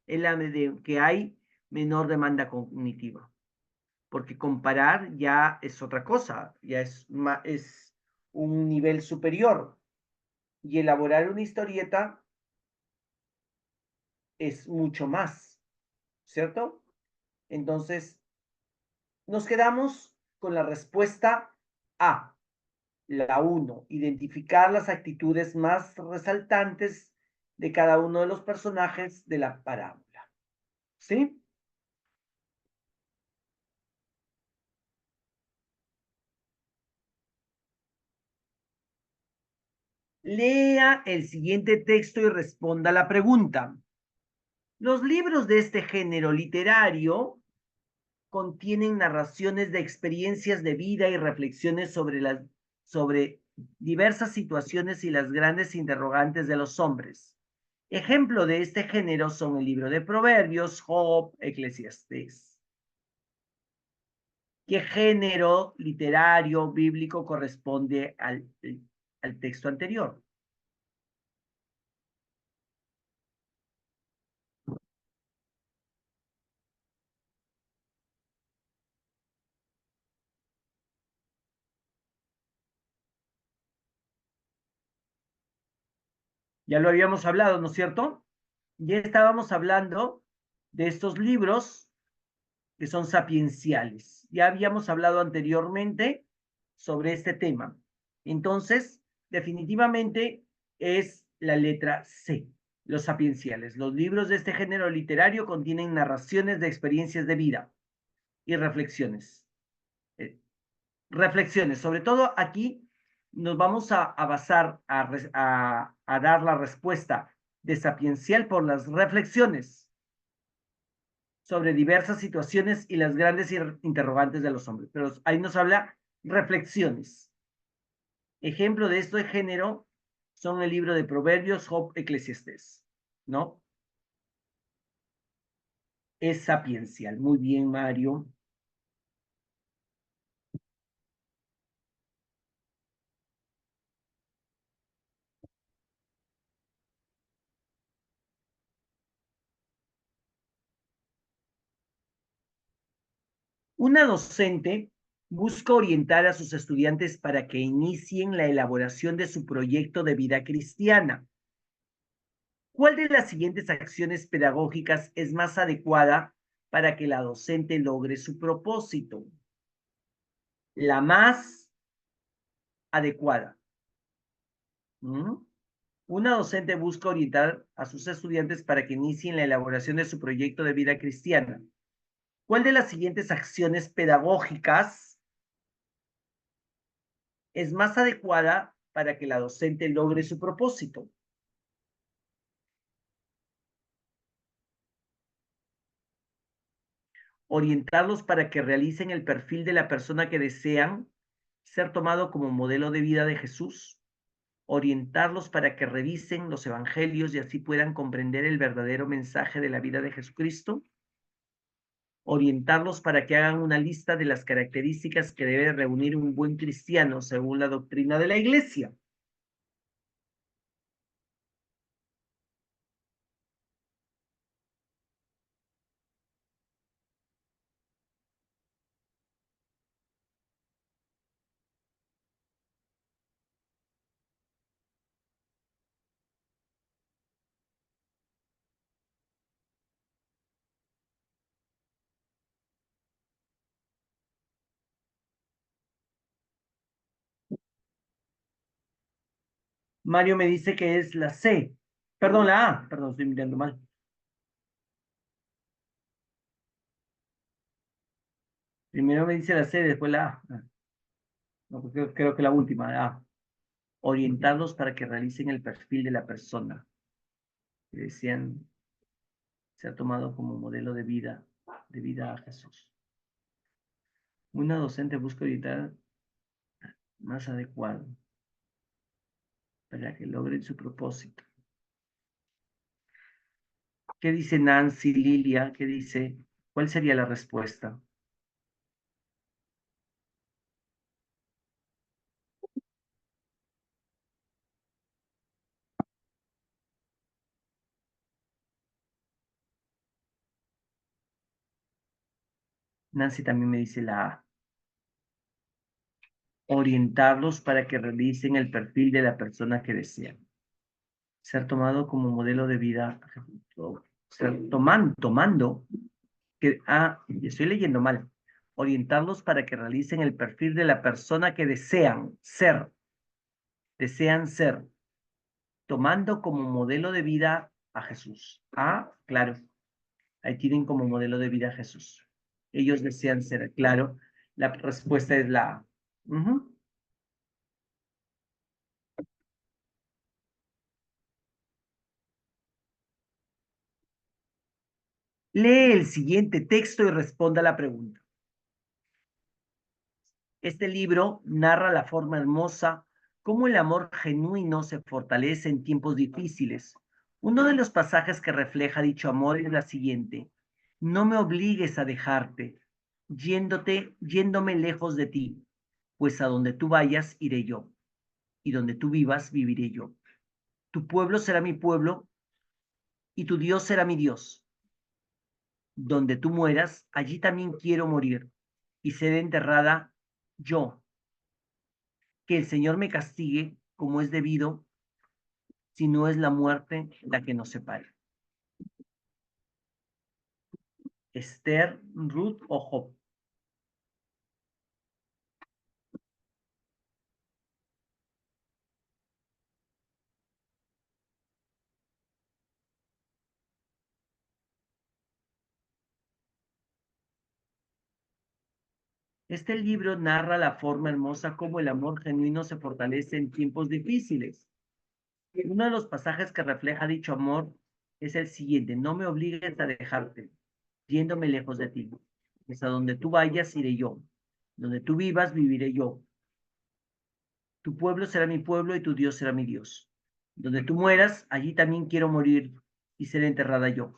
en la que hay menor demanda cognitiva, porque comparar ya es otra cosa, ya es un nivel superior, y elaborar una historieta es mucho más, ¿cierto? Entonces, nos quedamos con la respuesta A, la uno, identificar las actitudes más resaltantes de cada uno de los personajes de la parábola. ¿Sí? Lea el siguiente texto y responda la pregunta. Los libros de este género literario contienen narraciones de experiencias de vida y reflexiones sobre diversas situaciones y las grandes interrogantes de los hombres. Ejemplo de este género son el libro de Proverbios, Job, Eclesiastés. ¿Qué género literario bíblico corresponde al texto anterior? Ya lo habíamos hablado, ¿no es cierto? Ya estábamos hablando de estos libros que son sapienciales. Ya habíamos hablado anteriormente sobre este tema. Entonces, definitivamente es la letra C, los sapienciales. Los libros de este género literario contienen narraciones de experiencias de vida y reflexiones. Eh, Reflexiones, sobre todo aquí nos vamos a basar a dar la respuesta de sapiencial por las reflexiones sobre diversas situaciones y las grandes interrogantes de los hombres. Pero ahí nos habla reflexiones. Ejemplo de esto de género son el libro de Proverbios, Job, Eclesiastés, ¿no? Es sapiencial. Muy bien, Mario. Una docente busca orientar a sus estudiantes para que inicien la elaboración de su proyecto de vida cristiana. ¿Cuál de las siguientes acciones pedagógicas es más adecuada para que la docente logre su propósito? La más adecuada. ¿Mm? Una docente busca orientar a sus estudiantes para que inicien la elaboración de su proyecto de vida cristiana. ¿Cuál de las siguientes acciones pedagógicas es más adecuada para que la docente logre su propósito? Orientarlos para que realicen el perfil de la persona que desean ser tomado como modelo de vida de Jesús. Orientarlos para que revisen los evangelios y así puedan comprender el verdadero mensaje de la vida de Jesucristo. Orientarlos para que hagan una lista de las características que debe reunir un buen cristiano según la doctrina de la iglesia. Mario me dice que es la C. Perdón, la A. Perdón, estoy mirando mal. Primero me dice la C, después la A. No, pues creo que la última, la A. Orientarlos para que realicen el perfil de la persona que desean ser tomado como modelo de vida a Jesús. Una docente busca orientar más adecuado para que logren su propósito. ¿Qué dice Nancy, Lilia? ¿Qué dice? ¿Cuál sería la respuesta? Nancy también me dice la A. Orientarlos para que realicen el perfil de la persona que desean. Ser tomado como modelo de vida. Ser tomando, estoy leyendo mal. Orientarlos para que realicen el perfil de la persona que desean ser, tomando como modelo de vida a Jesús. Ah, claro, ahí tienen como modelo de vida a Jesús. Ellos desean ser, claro, la respuesta es la A. Ujú. Lee el siguiente texto y responda a la pregunta. Este libro narra la forma hermosa cómo el amor genuino se fortalece en tiempos difíciles. Uno de los pasajes que refleja dicho amor es la siguiente: no me obligues a dejarte, yéndome lejos de ti, pues a donde tú vayas iré yo, y donde tú vivas viviré yo. Tu pueblo será mi pueblo, y tu Dios será mi Dios. Donde tú mueras, allí también quiero morir, y ser enterrada yo. Que el Señor me castigue como es debido, si no es la muerte la que nos separe. Esther, Ruth o Job. Este libro narra la forma hermosa como el amor genuino se fortalece en tiempos difíciles. Uno de los pasajes que refleja dicho amor es el siguiente: no me obligues a dejarte, yéndome lejos de ti. Pues a donde tú vayas iré yo, donde tú vivas viviré yo. Tu pueblo será mi pueblo y tu Dios será mi Dios. Donde tú mueras, allí también quiero morir y ser enterrada yo.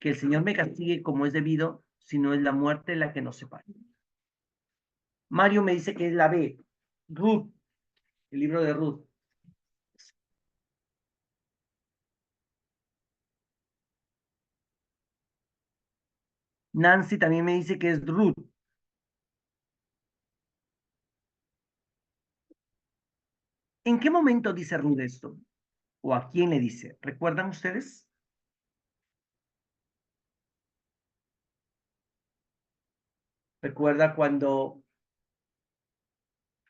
Que el Señor me castigue como es debido, si no es la muerte la que nos separe. Mario me dice que es la B, Ruth, el libro de Ruth. Nancy también me dice que es Ruth. ¿En qué momento dice Ruth esto? ¿O a quién le dice? ¿Recuerdan ustedes? ¿Recuerda cuando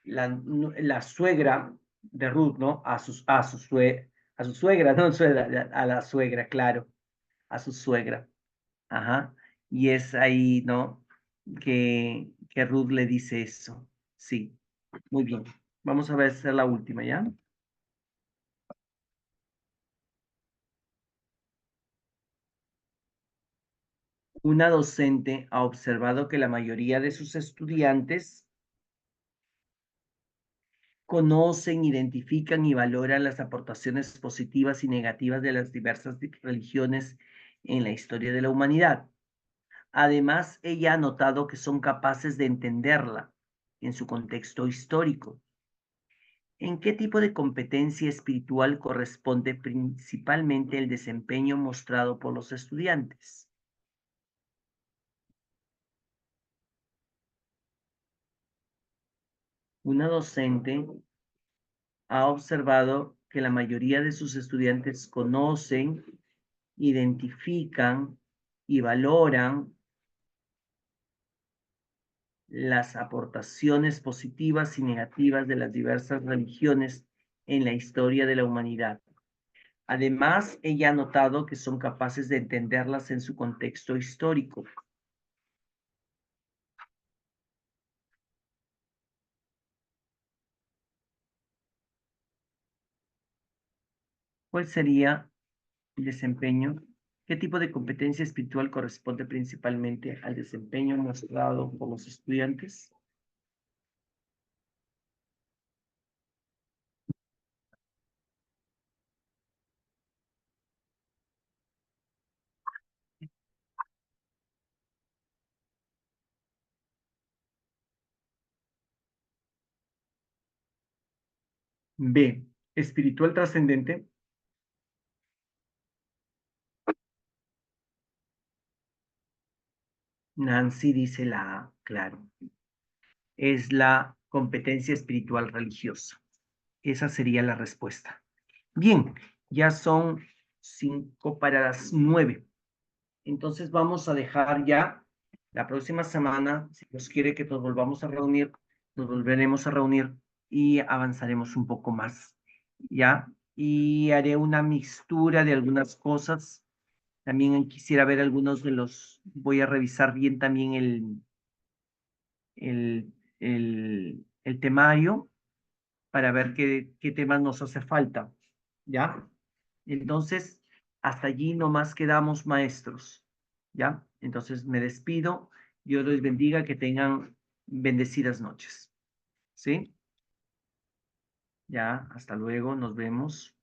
la suegra de Ruth, ¿no? A su suegra, no suegra, a la suegra, claro, a su suegra. Ajá. Y es ahí, ¿no? Que Ruth le dice eso. Sí, muy bien. Vamos a ver, esta es la última, ¿ya? Una docente ha observado que la mayoría de sus estudiantes conocen, identifican y valoran las aportaciones positivas y negativas de las diversas religiones en la historia de la humanidad. Además, ella ha notado que son capaces de entenderla en su contexto histórico. ¿En qué tipo de competencia espiritual corresponde principalmente el desempeño mostrado por los estudiantes? Una docente ha observado que la mayoría de sus estudiantes conocen, identifican y valoran las aportaciones positivas y negativas de las diversas religiones en la historia de la humanidad. Además, ella ha notado que son capaces de entenderlas en su contexto histórico. ¿Cuál sería el desempeño? ¿Qué tipo de competencia espiritual corresponde principalmente al desempeño mostrado por los estudiantes? B, espiritual trascendente. Nancy dice la A, claro. Es la competencia espiritual religiosa. Esa sería la respuesta. Bien, ya son 8:55. Entonces vamos a dejar ya la próxima semana, si Dios quiere que nos volvamos a reunir, nos volveremos a reunir y avanzaremos un poco más, ¿ya? Y haré una mixtura de algunas cosas. También quisiera ver algunos de los, voy a revisar bien también el temario para ver qué temas nos hace falta, ¿ya? Entonces, hasta allí nomás quedamos maestros, ¿ya? Entonces me despido, Dios los bendiga, que tengan bendecidas noches, ¿sí? Ya, hasta luego, nos vemos.